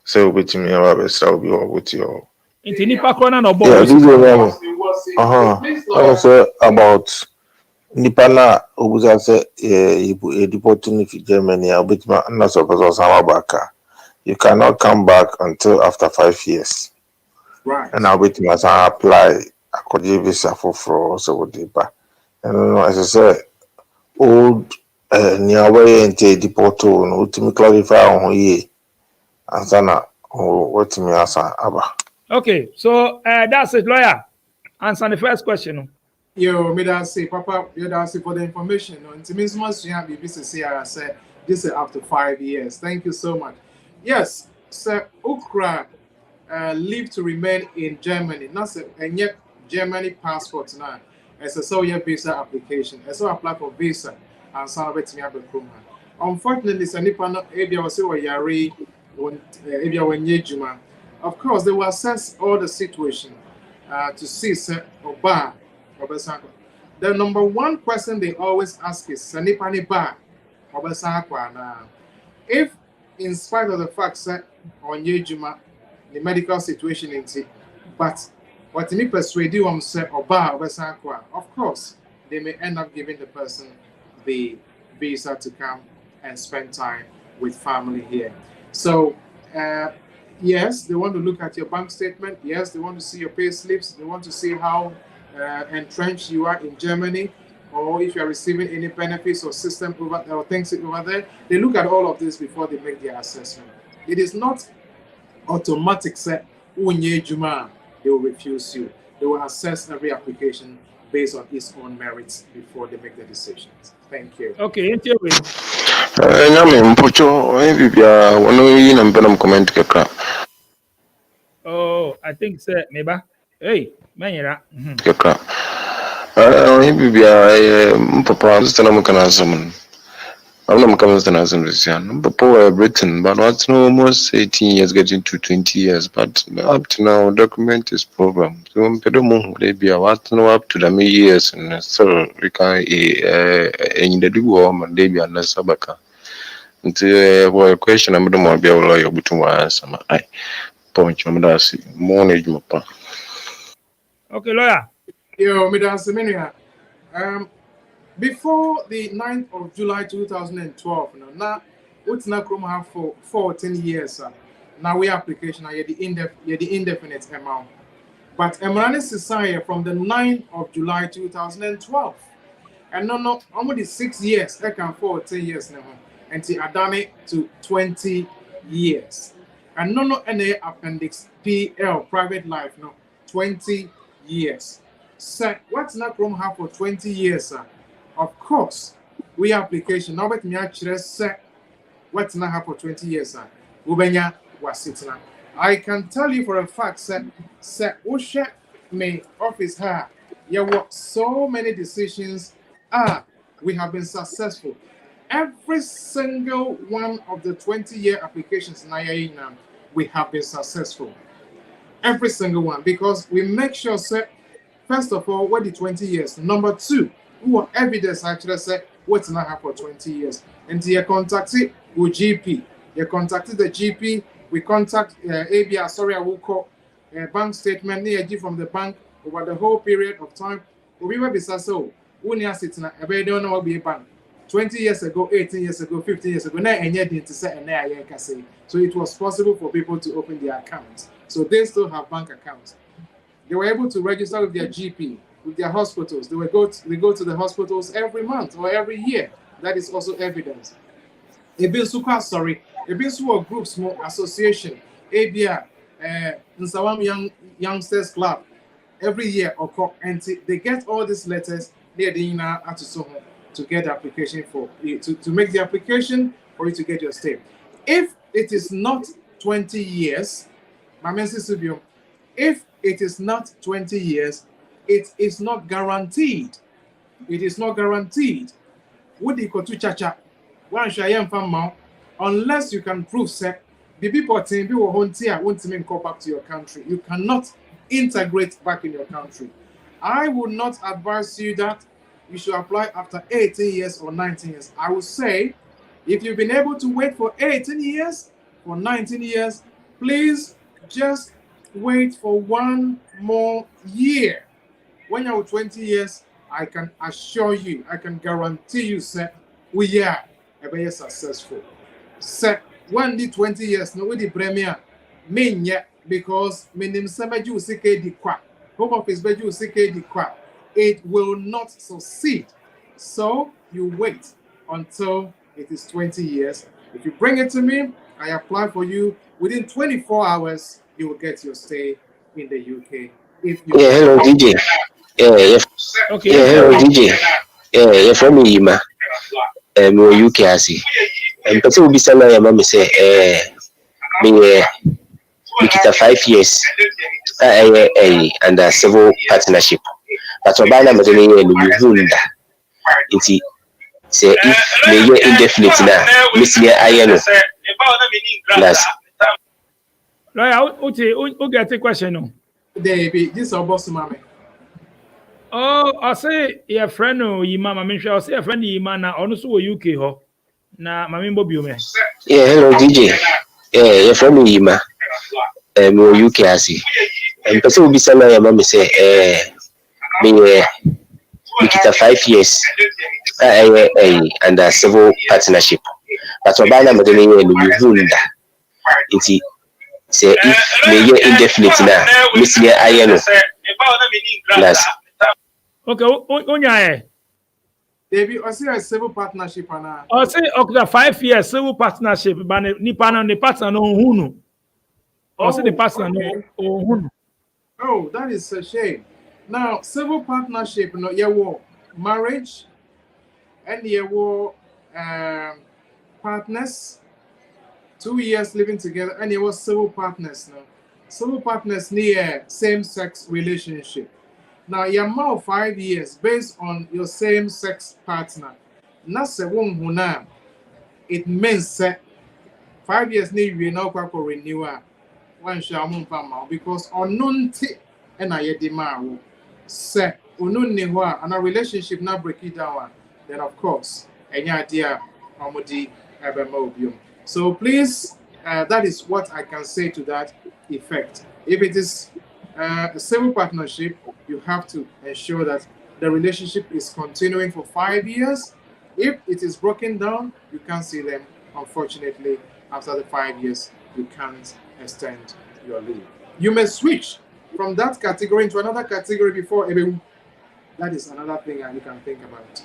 say obetimi abesra obi oboti o nti nipa kona no bo also about nipana obuza say deporting to Germany obetima na so person sama baka. You cannot come back until after 5 years. Right. And I'll wait as I apply a could visa for so deeper. And as I said, old near way and deport no to me clarify on ye. And sana what me as aba. Okay, so that's it, lawyer. Answer the first question. Yo, me that say, Papa, you that say for the information. It means much you have business here. I said this is after 5 years. Thank you so much. Yes, Sir Ukra leave to remain in Germany. Not say and yet Germany passport now. As a so visa application. As I apply for visa and some bet me abekuma. Unfortunately, Sanipano Abia was so yari when Abia when Juma. Of course, they will assess all the situation to see Sir Oba Obasanko. The number one question they always ask is Sanipani Ba Obasanko na if in spite of the fact that on Yejuma, the medical situation in it, but what me persuade you say Oba Obasanko, of course, they may end up giving the person the visa to come and spend time with family here. So, yes, they want to look at your bank statement. Yes, they want to see your pay slips. They want to see how entrenched you are in Germany, or if you are receiving any benefits or system or things over there. They look at all of this before they make their assessment. It is not automatic set Juma, they will refuse you. They will assess every application based on its own merits before they make the decisions. Thank you. Okay, until we oh, I think sir, maybe. Hey, man, you're Papa, Nkrataasem. I'm coming to Nkrataasem. Papa, Britain, but what's no almost 18 years, getting to 20 years. But up to now, document is problem. So they be what no up to the years, and so we can in the do they be a Sabaka. Well, question I'm going to be able to answer my point. I'm going to see more. Okay, lawyer. Yo, Madam Semenya. Before the 9th of July 2012, now what's not come have for 14 years, sir. Now we application are the indefinite amount. But Emrani Society from the 9th of July 2012. And no, only 6 years, I can 14 years now. And I done it to 20 years. And no, any appendix PL, private life, no, 20 years. So, what's not from have for 20 years, sir? Of course, we application. Now, but me actually say, what's not have for 20 years, sir? Ubenya was sitting. I can tell you for a fact, sir, Usha me office her. There were so many decisions. We have been successful. Every single one of the 20-year applications in now, we have been successful. Every single one, because we make sure, sir, first of all, what the 20 years. Number two, who evidence actually said what's not happened for 20 years. And you contacted with GP. You contacted the GP. We contact ABR, sorry, I will call bank statement near from the bank over the whole period of time. We will be so. When you're sitting at a don't know what be a bank. 20 years ago, 18 years ago, 15 years ago, now and yet didn't say and now I can say. So it was possible for people to open their accounts. So they still have bank accounts. They were able to register with their GP, with their hospitals. They go to the hospitals every month or every year. That is also evidence. Sorry, a group, small association, ABR, Nsawam Youngsters Club, every year and they get all these letters. They're to get the application for you to make the application for you to get your stay. If it is not 20 years, if it is not 20 years, it is not guaranteed. It is not guaranteed. What do you go to chacha? Unless you can prove that the people want to go back to your country. You cannot integrate back in your country. I would not advise you that you should apply after 18 years or 19 years. I would say, if you've been able to wait for 18 years, for 19 years, please just wait for 1 more year. When you're 20 years, I can assure you, I can guarantee you, sir, we are very successful. Sir, when the 20 years, no, with the premier, mean yet, because minim semeju CK di kwa, home office beju CK di kwa, it will not succeed. So you wait until it is 20 years. If you bring it to me, I apply for you. Within 24 hours, you will get your stay in the UK. If you Hello, DJ. Okay. Hello, DJ. You're from Yima. I'm UK, I see. And person will be saying, my mom say, me, kita 5 years under civil partnership. But Obama Madeleine Muvunda. It's say if they indefinite now, Miss Ayano. Plus. Lawyer, who get a question? No? This is our boss, mommy. Oh, I say your friend Yima, I mean, I say a friend Yima na also UK ho. Na mami Bobby me. Hello DJ. You're from Yima. I'm UK, I see. And person will be saying, my mom say, me, kita 5 years under civil partnership. But Obama Madeleine Muvunda. It's say if they indefinite now, Miss Ayano. Plus. Okay, Onya. David, I see a civil partnership and I say okay, 5 years civil partnership, but the partner no hunu. I say the partner no hunu. Oh, that is a shame. Now, civil partnership, no, you were marriage and you were partners, 2 years living together, and you were civil partners. No, civil partners near same-sex relationship. Now, you're more 5 years based on your same-sex partner. That's a woman who now it means that 5 years need we now for renewal. One shall move because unknown and I demand say unknown and a relationship now break it down. Then of course any idea So please, that is what I can say to that effect. If it is a civil partnership, you have to ensure that the relationship is continuing for 5 years. If it is broken down, you can't see them. Unfortunately, after the 5 years, you can't extend your leave. You may switch from that category into another category before everyone. That is another thing that you can think about.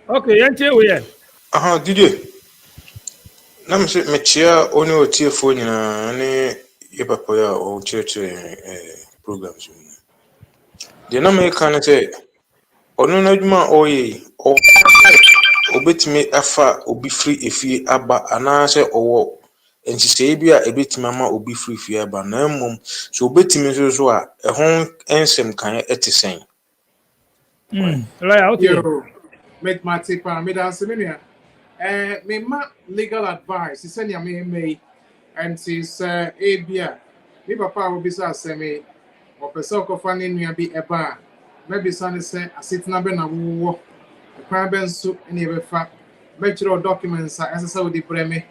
Okay, yɛntie wo yɛ. Aha, Didi. Na me se me chia oni otiefo nyinaa ne ye papa ya o kyerɛkyerɛ programs mu. De na me ka ne sɛ ono na adwuma a ɔyɛ yi, obetumi afa obi free efie aba anaasɛ ɔwɔ nhyehyɛe bi a ebetumi ama obi free efie aba na mmom so obetumi nso so a ɛho nsɛm kan ɛte sɛn. Lawyer, okay. Yo, make my tip on me dance me ma legal advice. He said, me and says, Abia, me papa will be so semi or Pesoko fanning me be a bar. Maybe Sunday say, I sit number na wo, a craben soup, and every fact. Make your documents as a Saudi preme,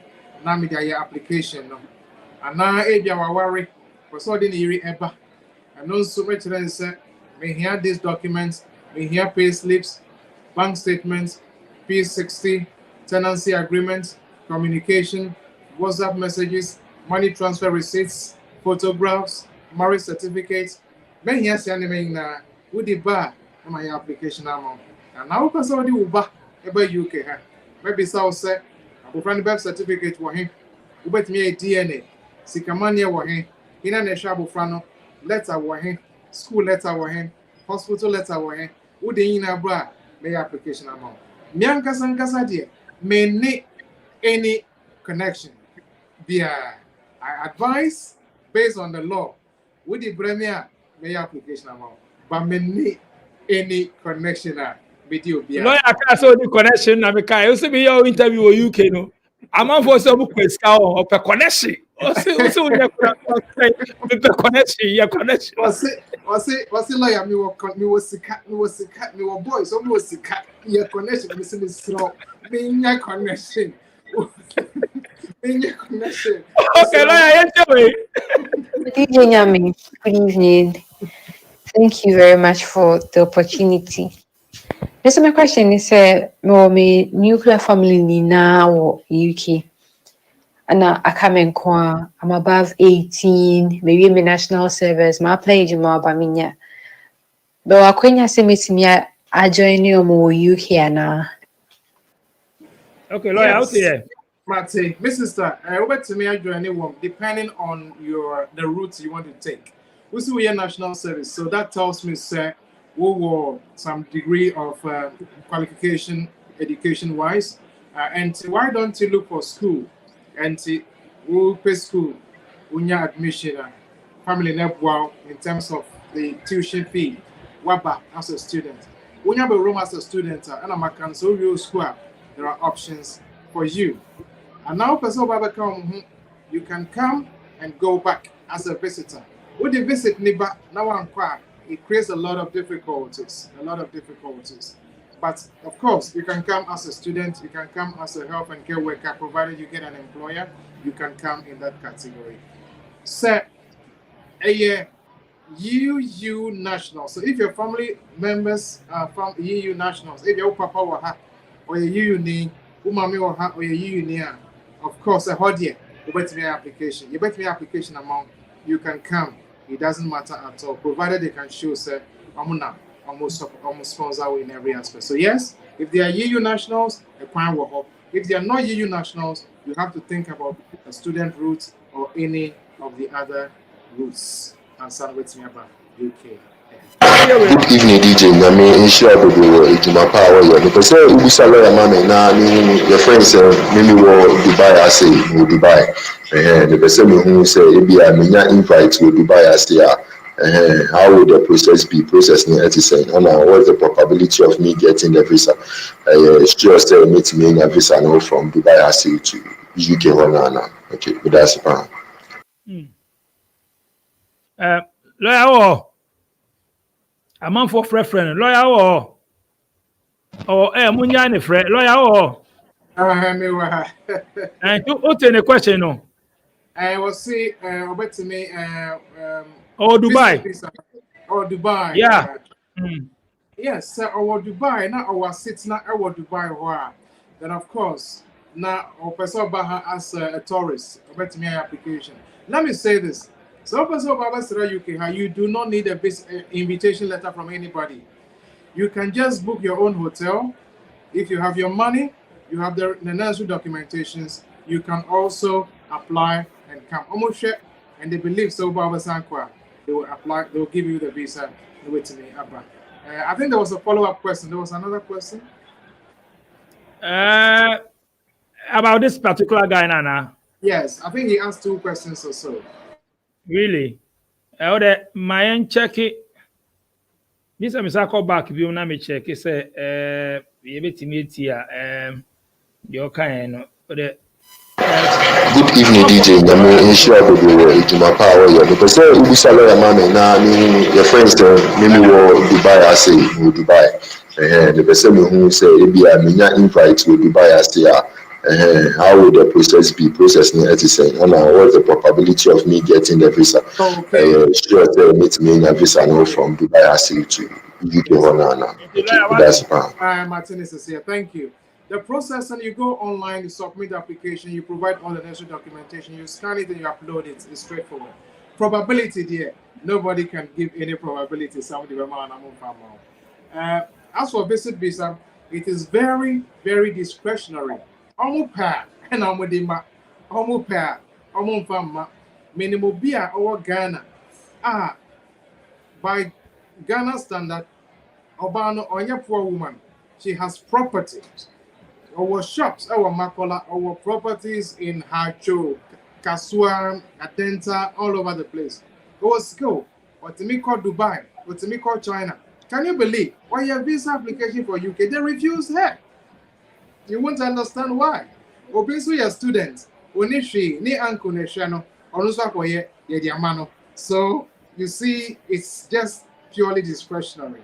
Namida application. And now Abia wa worry, for so didn't you ever. And no so much then said, me hear these documents, me hear pay slips, bank statements, P60, tenancy agreements, communication, WhatsApp messages, money transfer receipts, photographs, marriage certificates. When you see anything na with the bar, my application amount. And now because already Uber about UK, maybe so say, I find birth certificate for him. Ubet me a DNA, Sikamania for him, in an Eshabo Frano, letter for him, school letter for him, hospital letter for him. Would in a bra, my application amount. Nyanka Sankasa dear may need any connection. I advise based on the law with the premier may application amount, but may need any connection with you. Lawyer can't say the connection. I mean, you see me your interview with UK, no. I'm on for some question or per connection. Also, the connection, your connection. Was it lawyer? Me was boy, so me was your connection. Me say me strong. Me your connection. Me your connection. Okay, lawyer, anyway. Good evening, Yami. Good evening. Thank you very much for the opportunity. So my question is, me nuclear family ni na or UK. And I come in kwa, I'm above 18, maybe in national service, my pledge more by me. But I couldn't say me, I join you more UK now. Okay, lawyer, out here. Mate, my sister, over to me, I join anyone depending on the route you want to take. We see we are national service, so that tells me, sir, we were some degree of qualification, education-wise, and why don't you look for school? And we'll pay school, when your admission, family network in terms of the tuition fee, WABA as a student. When you have a room as a student, and I'm a cancel your school, there are options for you. And now, you can come and go back as a visitor. With the visit, now it creates a lot of difficulties. But of course, you can come as a student, you can come as a health and care worker, provided you get an employer, you can come in that category. So, EU nationals. So if your family members are from EU nationals, if your papa or your EU ni, umami or your EU ni, of course, a hodie, you bet me application. You bet me application amount, you can come. It doesn't matter at all, provided they can show, sir, almost sponsor in every aspect. So yes, if they are EU nationals, a prime will help. If they are not EU nationals, you have to think about a student route or any of the other routes. And start with me about UK. Good evening, DJ. I mean, ensure that we were in my power. Because we saw a man now, your friends maybe were Dubai, I say, Dubai. The person who say, maybe I mean, invite to Dubai, I say, how would the process be? Processing it is saying, what's the probability of me getting the visa? It's just meet me in a visa now from Dubai, I say, to UK. Okay, but that's fine. Lawyer, a man for friend, lawyer, or munya ni friend, lawyer, Me wa. And to open the question, no. I was see over to me Oh, visit Dubai. visa or Dubai. Yeah. Mm. Yes, sir, or Dubai. Now our sits now our Dubai. Then of course now our person Baha as a tourist. Over to me application. Let me say this. So person Baha UK, you do not need a invitation letter from anybody. You can just book your own hotel. If you have your money, you have the necessary documentations, you can also apply and come. Almost share, and they believe so Baba Sankwa, they will apply, they will give you the visa. Wait to me, Abba. I think there was a follow-up question. There was another question. Uh, about this particular guy, Nana. Yes, I think he asked 2 questions or so. Really? My check it. This is a call back. If you want me check, it's a bit here. Your kind, the Good evening, DJ. I'm sure that you were in my power. Because we saw a man now, your friends, maybe were Dubai, I say, Dubai. The person who say, maybe I'm invite to Dubai, I say, how would the process be processing it? And what's the probability of me getting the visa? Okay. Sure, meet me in a visa no from Dubai, I say to UK. Okay, that's fine. Martinez is here. Thank you. The process, and you go online, you submit the application, you provide all the necessary documentation, you scan it and you upload it. It's straightforward. Probability there, nobody can give any probability. As for visit visa, it is very, very discretionary. Almost pair and almost pair, almost famma, minimum beer or Ghana. By Ghana standard, Obano Onya poor woman, she has properties. Our shops, our Makola, our properties in Hacho, Kasua, Atenta, all over the place. Go. What to me call Dubai, what to me call China. Can you believe? Why your visa application for UK, they refuse her. You won't understand why. Obviously, you're students. Onishi, ni uncle neshano, onusakoye, yediamano. So you see, it's just purely discretionary.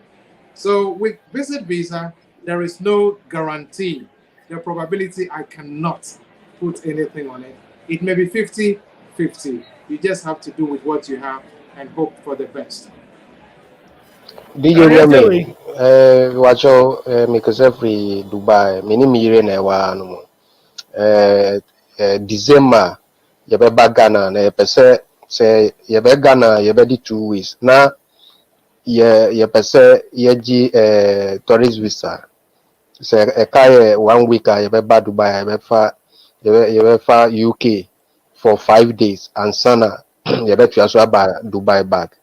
So with visit visa, there is no guarantee. The probability I cannot put anything on it. It may be 50-50. You just have to do with what you have and hope for the best. DJ Nyame, wacho mikose free Dubai, mini mire na wa no. December yebeba Ghana na yepese se yebe Ghana yebe di 2 weeks na yepese yeji tourist visa. Se ekaye 1 week yebeba Dubai yebefa UK for 5 days and sana yebe tuaso aba Dubai back.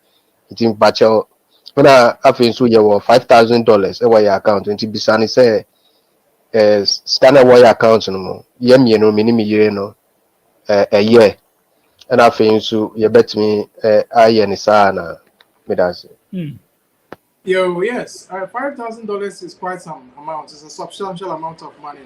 It in bacho when I nso ye wo $5,000 e wa your account nti bisani say scanner wa your account no mo ye mienu mini mi yire no a year and afin nso ye betimi aye ni sa na me that's Yes, $5,000 is quite some amount. It's a substantial amount of money.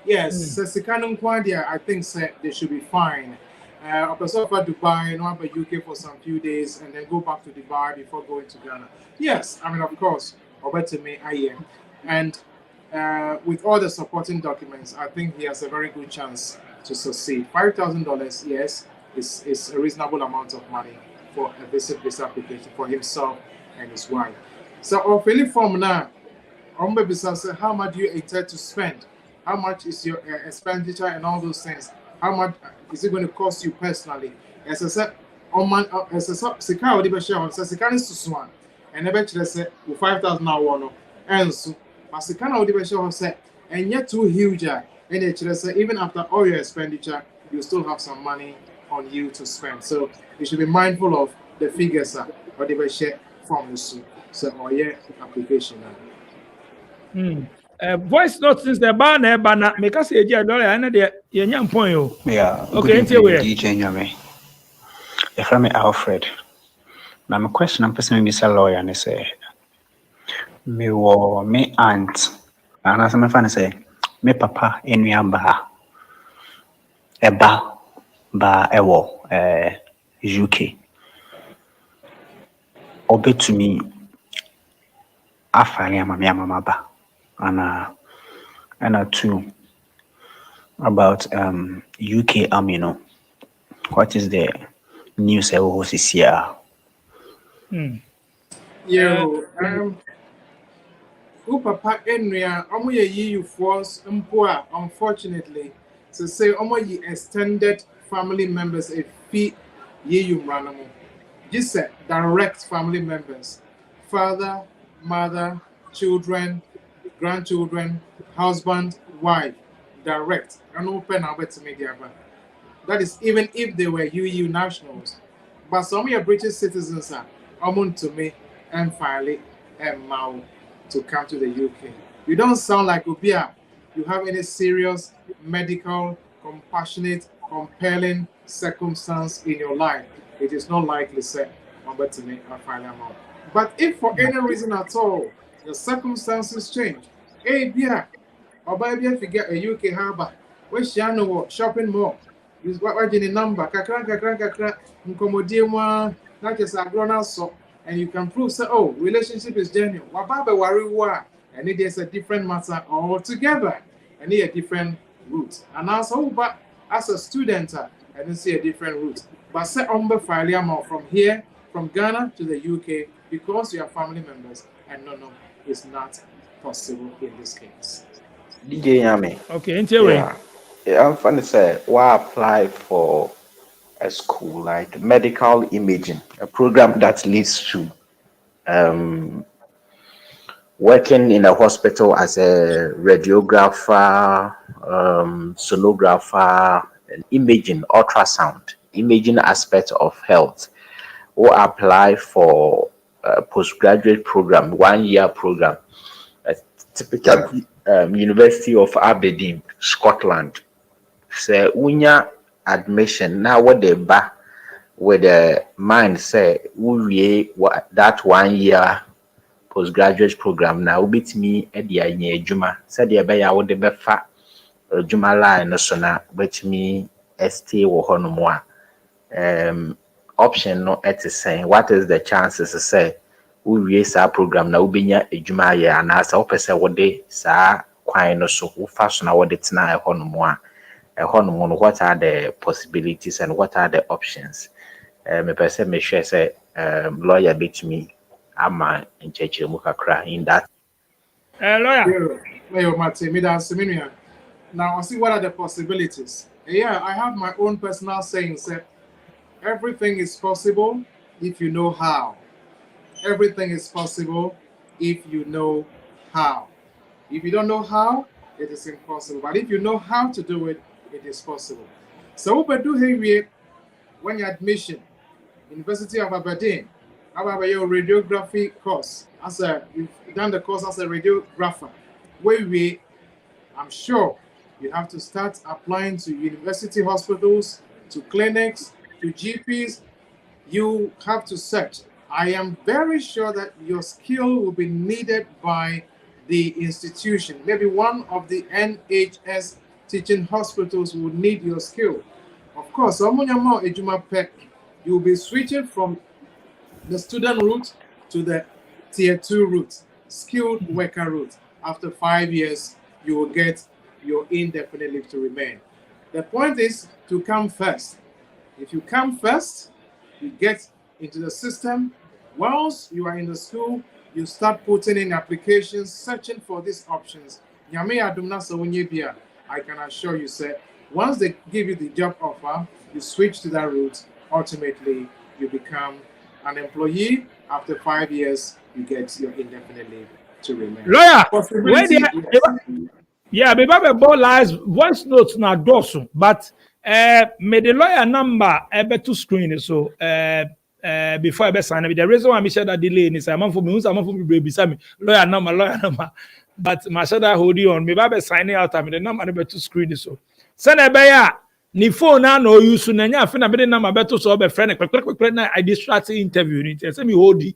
Yes, I think they should be fine. I person for Dubai, no about UK for some few days, and then go back to Dubai before going to Ghana. Yes, I mean of course, over to me, and with all the supporting documents, I think he has a very good chance to succeed. $5,000, yes, is a reasonable amount of money for a visa application for himself and his wife. So, of any form now, how much do you intend to spend? How much is your expenditure and all those things? How much is it going to cost you personally? As I said, as a security on security to one, and eventually say 5,000 hour and so, but security say, and yet too huge, and it even after all your expenditure, you still have some money on you to spend. So you should be mindful of the figures or the share from the suit. So or yeah, application. Voice note since the banner make us a dear dollar and the young point. Yeah, Okay, good evening, DJ Nyame. If I'm Alfred, now my question I'm personally be a lawyer and I say, me aunt, and as I'm fan say, me papa in me aba ba ewo UK. Obe to me afari ama me mama ba and two about UK Army, what is the news this year? Yo, papa enria omo ye you force mpo unfortunately to say omo ye extended family members a fee ye you ranamo. Just say direct family members, father, mother, children, grandchildren, husband, wife, direct and open to media. That is even if they were UU nationals. But some of your British citizens are common to me and finally and Mao to come to the UK. You don't sound like Ubia. You have any serious medical, compassionate, compelling circumstance in your life. It is not likely said to me and finally Mao. But if for any reason at all the circumstances change, hey, yeah, or maybe if you get a UK harbor, where's Shano shopping mall? What the number? Kakra, nkomodie not just a grown up so, and you can prove say, oh, relationship is genuine. Wababa worry wa, and it is a different matter altogether, and a different route. And also, but as a student, I don't see a different route. But say failure from here, from Ghana to the UK, because you are family members, and no, it's not possible in this case. DJ Yami. Okay, anyway. Yeah, I'm funny say why apply for a school like medical imaging, a program that leads to working in a hospital as a radiographer, sonographer, and imaging, ultrasound, imaging aspect of health, or apply for a postgraduate program, 1 year program, a typical University of Aberdeen, Scotland. Say unya admission now what they back with the mind say we that 1 year postgraduate program now bit me at the juma said the bay I would be fat juma line so na bet me stay wo hono option no at saying what is the chances to say we sa program now binya juma ya na sa opese wo de sa kwan no so wo fa so na wo de tena hono what are the possibilities and what are the options? Me person me share say lawyer bit me ama in church mukakra in that. Lawyer. Now I see what are the possibilities. Yeah, I have my own personal saying. Say everything is possible if you know how. Everything is possible if you know how. If you don't know how, it is impossible. But if you know how to do it, it is possible. So what we do here when you admission, University of Aberdeen, about your radiography course. You've done the course as a radiographer. I'm sure you have to start applying to university hospitals, to clinics, to GPs. You have to search. I am very sure that your skill will be needed by the institution. Maybe one of the NHS teaching hospitals will need your skill. Of course, you will be switching from the student route to the tier 2 route, skilled worker route. After 5 years, you will get your indefinite leave to remain. The point is to come first. If you come first, you get into the system. Once you are in the school, you start putting in applications, searching for these options. I can assure you, sir, once they give you the job offer, you switch to that route. Ultimately, you become an employee. After 5 years, you get your indefinite leave to remain. Lawyer, yeah, me babe ball lies voice notes na dosu, but me the lawyer number to screen so before I sign the reason why I share that delay is I'm for me baby me lawyer number, but my shadow hold on me babe signing out the number to screen so send a bear ni phone na no use na nya fe na be number beto so be friend quick na I distract interview ni say me hold it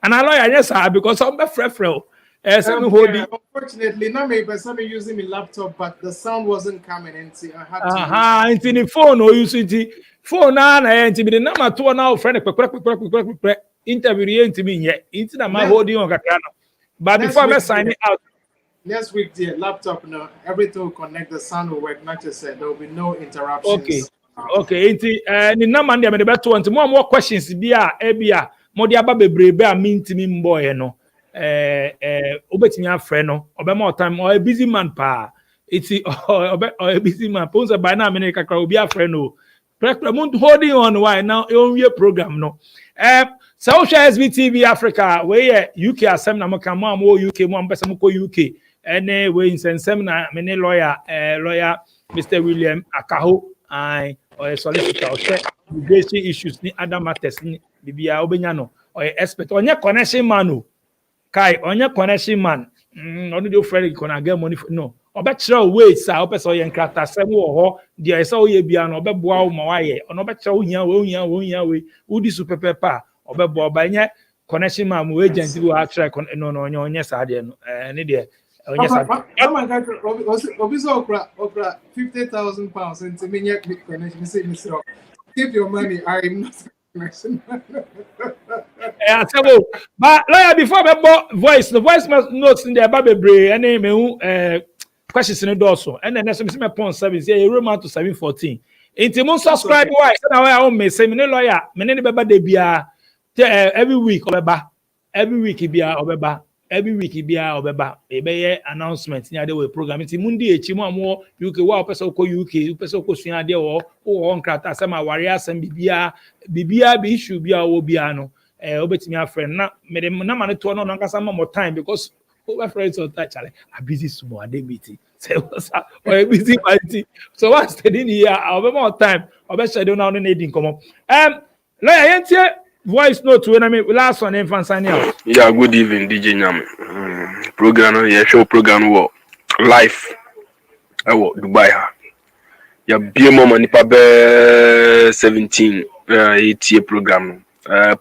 and I lawyer yes because I'm be frefrel unfortunately, now maybe some using my laptop, but the sound wasn't coming, and I had to. Into the phone or using the phone and the number 2 now friend interview into me yet. Into the my holding on Kakano. But before I sign it out, next week the laptop no everything will connect, the sound will work, not just said there will be no Okay. interruptions. Okay, nti ni number ndi me beto nti mo more questions bi a e bia mo de aba bebrebe a mintimi mboye no obetimi afre no obema time or a busy man pa iti or a busy man pon say by now me ne kakra obi afre no mo holding on why now e on program no so share SBTV Africa we UK asem na mo kan mo am UK mo am pese mo ko UK ene we insensem na me ne lawyer lawyer Mr. William Akaho I or a solicitor or immigration issues ni other matters ni bibia obenya no or expert onye connection man o kai onye connection man onu dey friend ko na get money no obekere wait sir opese oye Nkrataasem wo ho dia ese oye bia no obeboa wo ma waye ono obekere wo hia we udi super pepper obeboa ba nye connection man mo agent wo a try no onye sa de no ni de onye sa Okra 50,000 pounds into me yet big connection. Say, Mr. Keep your money. I'm not connection. But lawyer before me voice, the voice notes in the Bible brain, and me questions in the dorsal, and then there's me upon 7 say Roman to 7:14. Into mo subscribe why? So now I me say me lawyer, me ne beba de bia every week obeba, every week bia obeba. Every week bia obeba ebeye announcement ni ade we program nti mundi echi mo amo UK wa opese ko UK opese ko sua ade wo Nkrataasem aware asem bibia be issue bia wo bia no obetimi afre na me na ma ne to no nkasa ma more time because over friends on touch ale a busy small ade meeting say or a busy party so what's the in here over more time obe schedule now no need come lawyer yentie voice note when I mean last one in Fansania. Yeah, good evening, DJ Nyame. Program, yeah, show program wo live. Dubai ha. Yeah, be mama nipa be 17 8 program.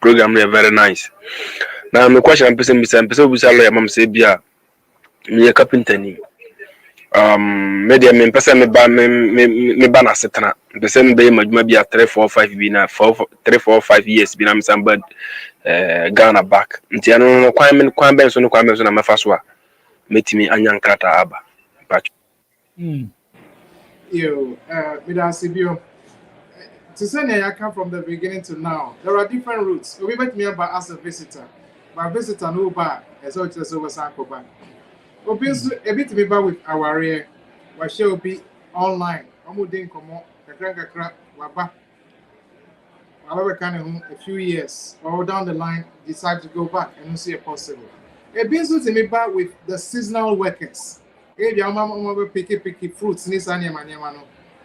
Program is very nice. Now my question I'm person lawyer mam say bia me carpenter ni. Media me person me ba na setena. Person be maduma bia 3 4 5 bi na 3 4 5 years bi na me sambad Ghana back. Nti ano no kwan ben so na mefa so a metimi anya nkrata aba. Yo, Midasibio. To say I come from the beginning to now, there are different routes. We met me about as a visitor. But visitor no bad, as well as over Sankoba. Obviously, a bit me back with our area. What shall be online? Omudin Komo, the Grand Waba. However, kind of a few years or down the line, decide to go back and see if possible. A business to me back with the seasonal workers. If your mama picky fruits,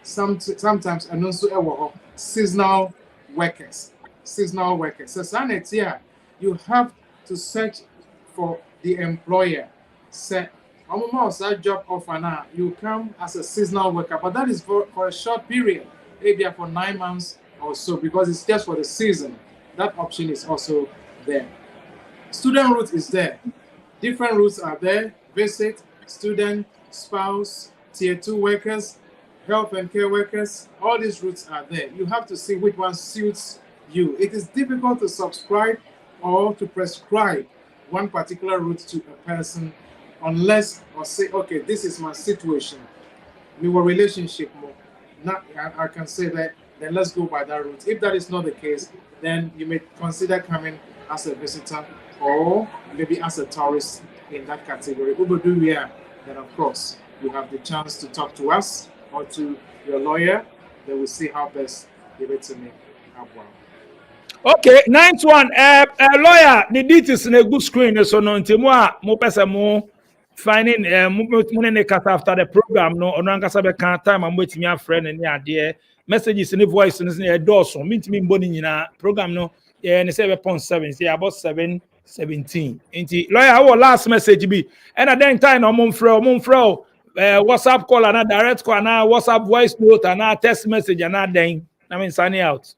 sometimes and also seasonal workers. Seasonal workers. So sanity, you have to search for the employer. Say, I'm job offer now. You come as a seasonal worker, but that is for a short period, maybe for 9 months or so, because it's just for the season. That option is also there. Student route is there. Different routes are there. Visit, student, spouse, tier 2 workers, health and care workers. All these routes are there. You have to see which one suits you. It is difficult to subscribe or to prescribe one particular route to a person unless or say, okay, this is my situation. We were relationship more. Not, I can say that, then let's go by that route. If that is not the case, then you may consider coming as a visitor or maybe as a tourist in that category. Then of course, you have the chance to talk to us or to your lawyer. They will see how best give it to me. Okay, 91. Lawyer, the details in a good screen. So no mo pesa mo finding mo cut after the program. No, on anka can time I'm waiting your friend and yeah, messages in the voice and a dorsal. Mean to me body in a program. No, yeah, and 7.7. Say about 7:17. Lawyer, our last message be and at that time I'm on fro. WhatsApp call and a direct call and a WhatsApp voice note and a text message and a then I mean signing out.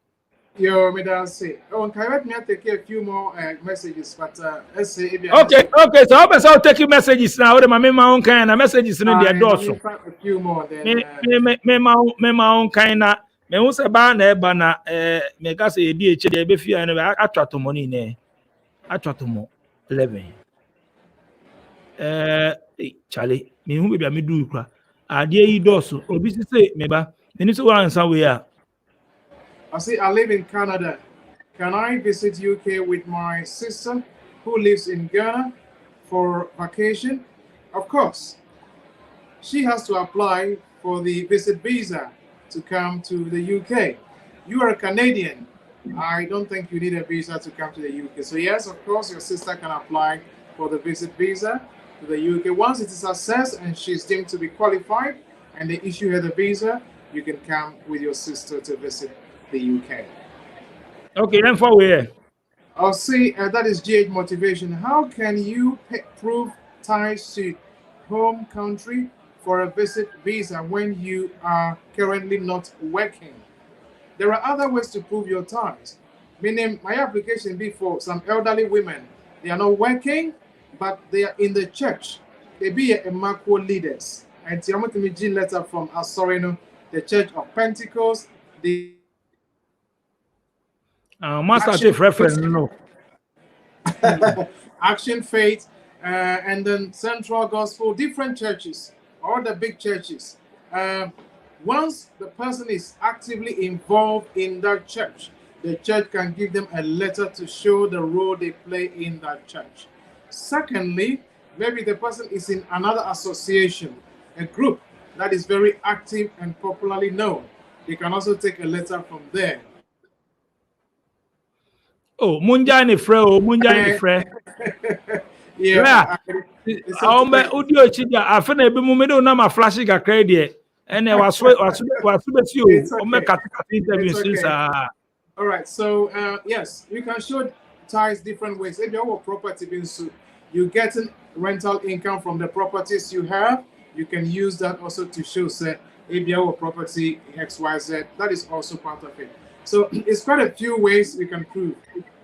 Yo, me don't say. Oh, can you let me take a few more messages? But let's say if okay. So I'll take your messages now. My own kind of messages in the dorsal. A few more then. My own kind of. Me who say bana me ka say DH dey be fear na atwa to money ne. Atwa to mo 11. Hey, Charlie, me who be me do kra. Ade yi doso. Obi say me ba. Me so wan san we a. I say I live in Canada. Can I visit UK with my sister who lives in Ghana for vacation? Of course. She has to apply for the visit visa to come to the UK. You are a Canadian. I don't think you need a visa to come to the UK. So yes, of course, your sister can apply for the visit visa to the UK. Once it is assessed and she's deemed to be qualified and they issue her the visa, you can come with your sister to visit the UK. Okay, then for we. I'll see, that is GH motivation. How can you prove ties to home country for a visit visa when you are currently not working? There are other ways to prove your ties. Meaning, my application be for some elderly women. They are not working, but they are in the church. They be a macro leaders. And Tiamotimiji letter from Asorino, the Church of Pentecost, the Master Chief reference no. Action Faith, and then Central Gospel, different churches, all the big churches. Once the person is actively involved in that church, the church can give them a letter to show the role they play in that church. Secondly, maybe the person is in another association, a group that is very active and popularly known. They can also take a letter from there. Oh, munja ni frɛ o, munja ni frɛ. Yeah. Udi ochija afena ebi mu me do na ma flash kakra de. Ene waso beti o, o me kata interview since All right. So, yes, you can show ties different ways. If you have a property being sued, you're getting rental income from the properties you have. You can use that also to show, say, if you have a property XYZ, that is also part of it. So it's quite a few ways you can prove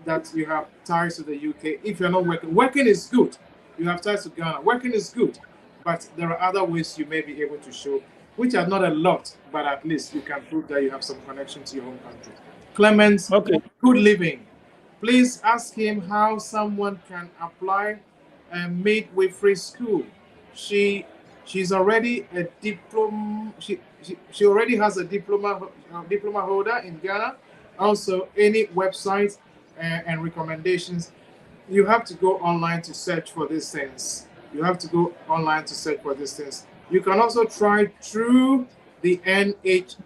that you have ties to the UK. If you're not working, working is good. You have ties to Ghana. Working is good, but there are other ways you may be able to show, which are not a lot, but at least you can prove that you have some connection to your home country. Clemens, okay. Good living. Please ask him how someone can apply midwifery school. She's already a diploma. She already has a diploma holder in Ghana. Also, any websites and recommendations, you have to go online to search for these things. You have to go online to search for these things. You can also try through the NHS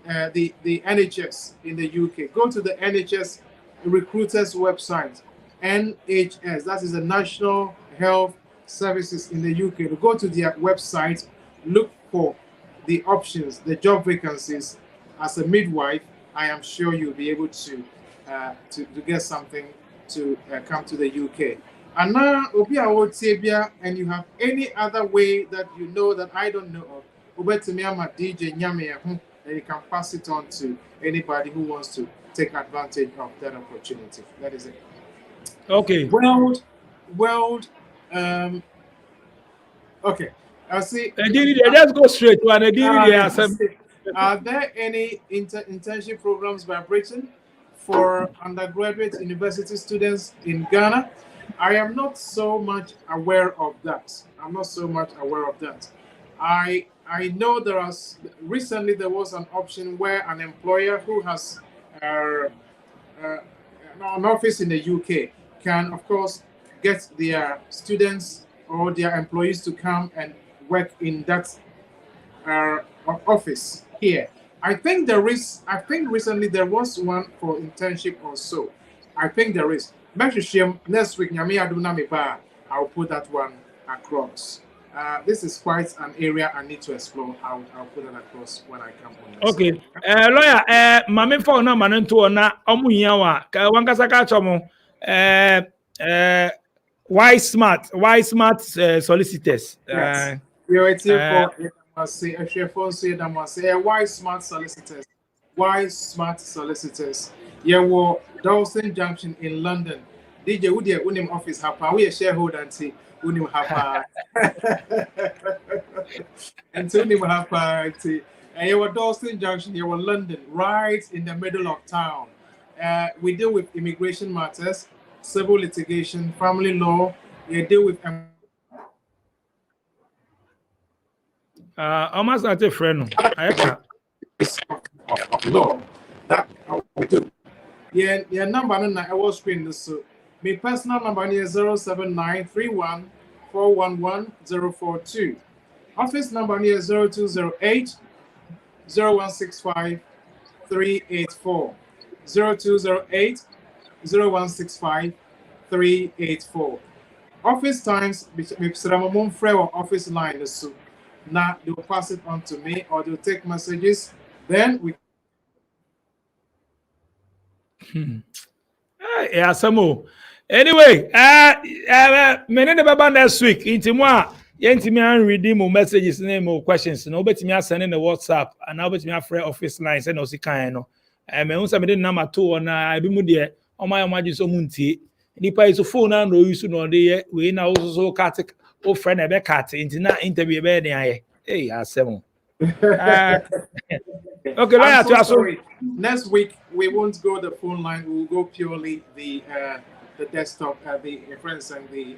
in the UK. Go to the NHS recruiters website, NHS. That is the National Health Services in the UK. Go to their website, look for the options, the job vacancies. As a midwife, I am sure you'll be able to get something to come to the UK. And now, and you have any other way that you know that I don't know of, DJ Nyame, then you can pass it on to anybody who wants to take advantage of that opportunity. That is it. Okay. Okay. I see. Let's go straight to an Are there any internship programs by Britain for undergraduate university students in Ghana? I am not so much aware of that. I know recently there was an option where an employer who has an office in the UK can, of course, get their students or their employees to come and work in that office here. I think recently there was one for internship or so. I think there is. Next week, I'll put that one across. This is quite an area I need to explore. I'll put it across when I come on. Okay. Lawyer, mame phone na manento na omu hiawa ka wankasa ka chomo why smart solicitors. Yes. You're why smart solicitors. Why smart solicitors? Yeah, well, Dawson Junction in London. DJ Udia Unim office hapa. We a shareholder and see Unim hapa. And so Unim hapa. And you were Dawson Junction, you were London, right in the middle of town. We deal with immigration matters, civil litigation, family law. We deal with Almost at a friend. No, that we do. Yeah, number on I was screen this. So, my personal number is 07931411042. Office number is 0208 0165 384. 0208 0165 384. Office times, office line. So now they'll pass it on to me or they'll take messages. Then we. Yeah, some more. Anyway, many never next week. Into more, me and redeem more messages, name more questions. No, bet me sending the WhatsApp and now bet me free office lines and also kind of. Me unsa me the number 2 on I be mu de on my imagine so munti. Nipa is phone and no use no de we na also so cat o friend e be cat into na interview be dey aye. Hey, asem. Okay, I'm so sorry. Next week we won't go the phone line. We will go purely the desktop, the friends and the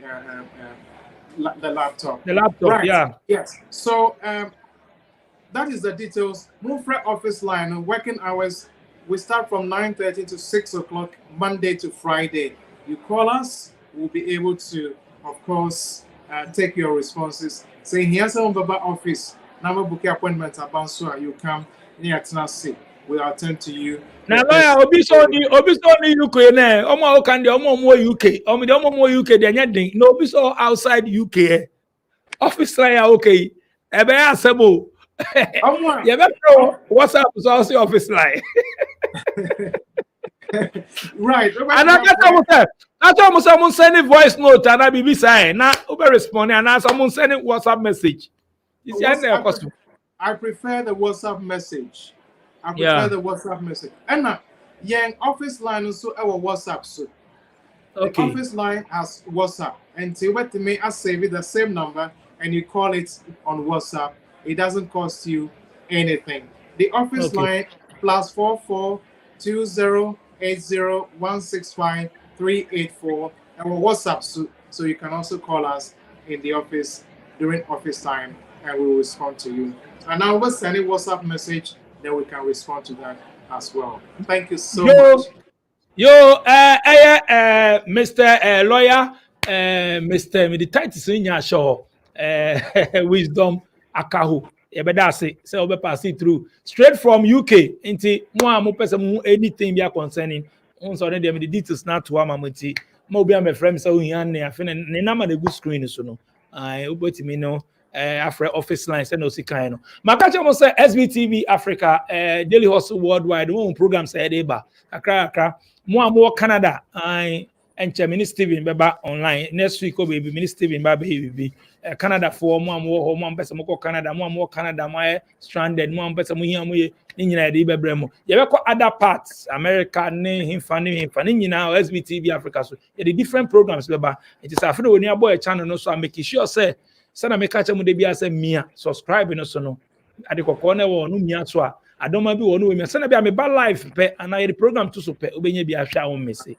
laptop. The laptop, right. Yeah. Yes. So that is the details. Mufre office line working hours. We start from 9:30 to 6 o'clock Monday to Friday. You call us, we'll be able to, of course, take your responses. Say here's some Baba office. Number book appointment about so you come near Tennessee. We'll attend to you. Now, lawyer, obi so ni UK na. Omo o kan de omo UK. Omo de omo UK de nyadin. No obi so outside UK. Office line okay. Ebe asebo. You better know what's up with our office line. Right. And that's almost someone sending voice note and I be saying now over responding and now someone sending WhatsApp message. I prefer the WhatsApp message. I prefer the WhatsApp message. And now, young office line also our WhatsApp. So the office line has WhatsApp. And to what me, I save it the same number and you call it on WhatsApp. It doesn't cost you anything. The office line +44 2080 384 and WhatsApp. So you can also call us in the office during office time and we will respond to you. And now we'll send a WhatsApp message, then we can respond to that as well. Thank you so much. Mr. Lawyer, Mr. Meditatis in your show, Wisdom Akahu. Ebedase, so we pass it through straight from UK into more person anything be concerning. So then the details not to amamuti. Mo be my friend so here and I feel ne number the good screen so no. I but me know after office lines and no see kind no. Makacha mo say SBTV Africa Daily Hustle Worldwide one program say dey ba. Akra mo Canada and Chairman Steven Baba online next week. Baby, Minister Steven Baba baby. Canada for more person more Canada, more Canada, my stranded, more person here, you have other parts, America, him funny, now SBTV Africa. So the different programs, Baba. It is after when you boy channel, no, so I'm making sure say, Sana me catch them be as a mia, subscribe no so no. At the corner or no mia so. I don't mind one women. Sana be a bad life, and I the program to super. Obey be a shower messy.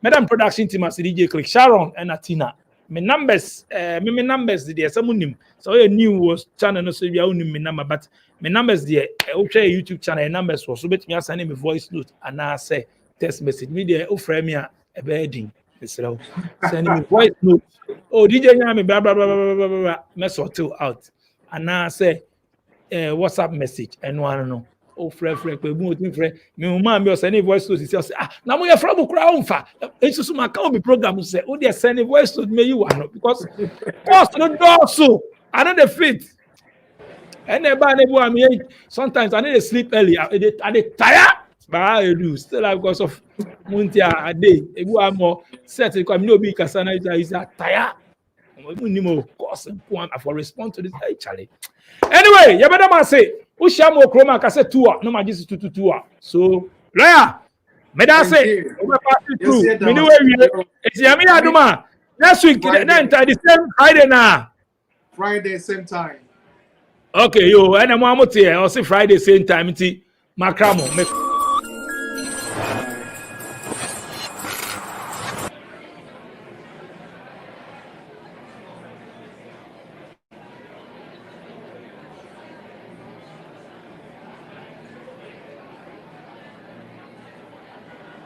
Madam production team as DJ Click Sharon and Atina. My numbers, there. Some name. So a new was channel no so you own me number, but my numbers there. Okay, YouTube channel numbers was so bet me send me voice note and I say text message. Me there. Frame me a bedding. Send me voice note. Oh, DJ Nyame blah blah blah blah blah blah. Mess or two out. And I say WhatsApp message and one no. Oh, friend, we move to friend. Me man, me send voice note. He say, now we are from Ukraine. It's so my can be program. Say, oh, they send voice note. Me you want because post no do so. I know the fit. And sometimes I need to sleep early. I tired, but I do still because of Muntia a day. If you are more set, because no be Kasana is tired. Minimum cost and point for respond to this actually. Anyway, you better say. Ushamo Chroma Cassette tour, no majis to tour. So, lawyer, may I say, it's Yami Aduma. Next week, the same Friday now. Friday, same time. Okay, yo, and I'm here. I'll say Friday, same time. It's Macramo.